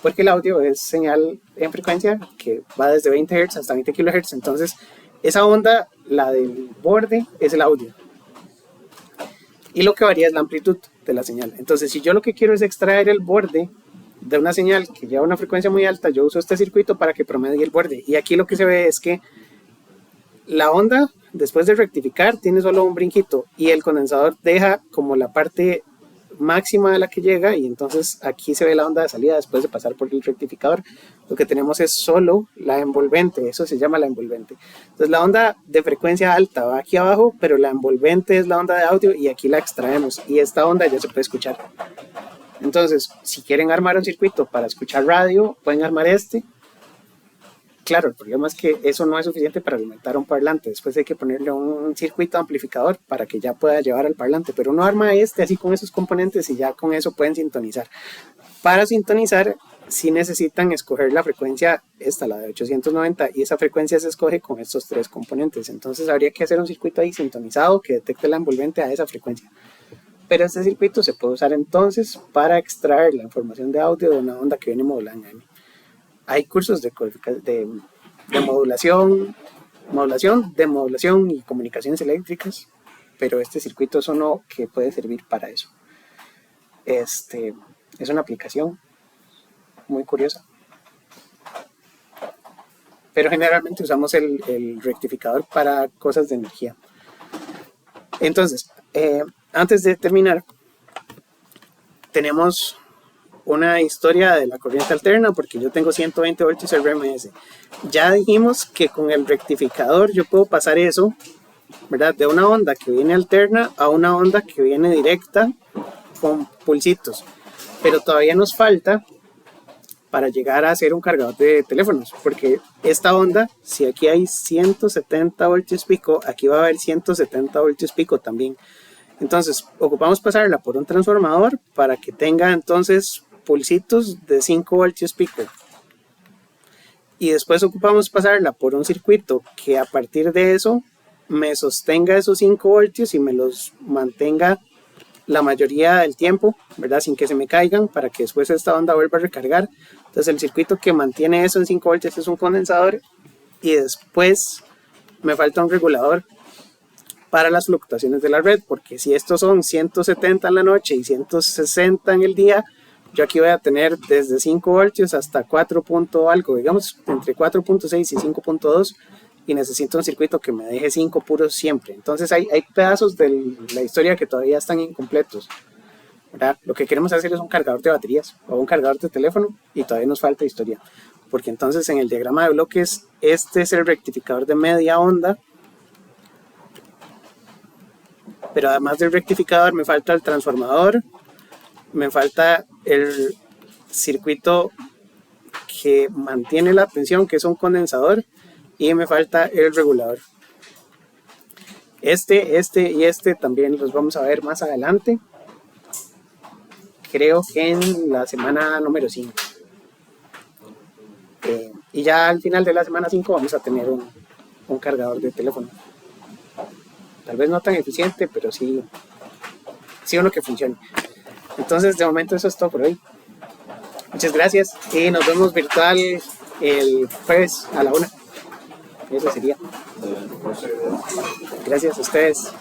porque el audio es señal en frecuencia que va desde 20 Hz hasta 20 kHz. Entonces, esa onda, la del borde, es el audio. Y lo que varía es la amplitud de la señal. Entonces, si yo lo que quiero es extraer el borde de una señal que lleva una frecuencia muy alta, yo uso este circuito para que promedie el borde. Y aquí lo que se ve es que la onda, después de rectificar, tiene solo un brinquito, y el condensador deja como la parte máxima de la que llega, y entonces aquí se ve la onda de salida después de pasar por el rectificador. Lo que tenemos es solo la envolvente, eso se llama la envolvente. Entonces la onda de frecuencia alta va aquí abajo, pero la envolvente es la onda de audio y aquí la extraemos, y esta onda ya se puede escuchar. Entonces, si quieren armar un circuito para escuchar radio, pueden armar este. Claro, el problema es que eso no es suficiente para alimentar un parlante. Después hay que ponerle un circuito amplificador para que ya pueda llevar al parlante. Pero uno arma este así con esos componentes y ya con eso pueden sintonizar. Para sintonizar, sí necesitan escoger la frecuencia, esta, la de 890, y esa frecuencia se escoge con estos tres componentes. Entonces habría que hacer un circuito ahí sintonizado que detecte la envolvente a esa frecuencia. Pero este circuito se puede usar entonces para extraer la información de audio de una onda que viene modulada en AM. Hay cursos de modulación y comunicaciones eléctricas, pero este circuito es uno que puede servir para eso. Es una aplicación muy curiosa. Pero generalmente usamos el rectificador para cosas de energía. Entonces, antes de terminar, tenemos una historia de la corriente alterna, porque yo tengo 120 voltios RMS. Ya dijimos que con el rectificador yo puedo pasar eso, ¿verdad? De una onda que viene alterna a una onda que viene directa con pulsitos. Pero todavía nos falta para llegar a hacer un cargador de teléfonos, porque esta onda, si aquí hay 170 voltios pico, aquí va a haber 170 voltios pico también. Entonces, ocupamos pasarla por un transformador para que tenga entonces pulsitos de 5 voltios pico. Y después ocupamos pasarla por un circuito que a partir de eso me sostenga esos 5 voltios y me los mantenga la mayoría del tiempo, ¿verdad? Sin que se me caigan, para que después esta onda vuelva a recargar. Entonces el circuito que mantiene eso en 5 voltios es un condensador, y después me falta un regulador para las fluctuaciones de la red, porque si estos son 170 en la noche y 160 en el día, yo aquí voy a tener desde 5 voltios hasta 4 punto algo, digamos entre 4.6 y 5.2, y necesito un circuito que me deje 5 puros siempre. Entonces hay pedazos de la historia que todavía están incompletos, ¿verdad? Lo que queremos hacer es un cargador de baterías o un cargador de teléfono, y todavía nos falta historia, porque entonces en el diagrama de bloques este es el rectificador de media onda, pero además del rectificador me falta el transformador, me falta el circuito que mantiene la tensión, que es un condensador, y me falta el regulador. Este y este también los vamos a ver más adelante, creo que en la semana número 5. Y ya al final de la semana 5 vamos a tener un cargador de teléfono. Tal vez no tan eficiente, pero sí uno que funcione. Entonces, de momento eso es todo por hoy. Muchas gracias y nos vemos virtual el jueves a la 1. Eso sería. Gracias a ustedes.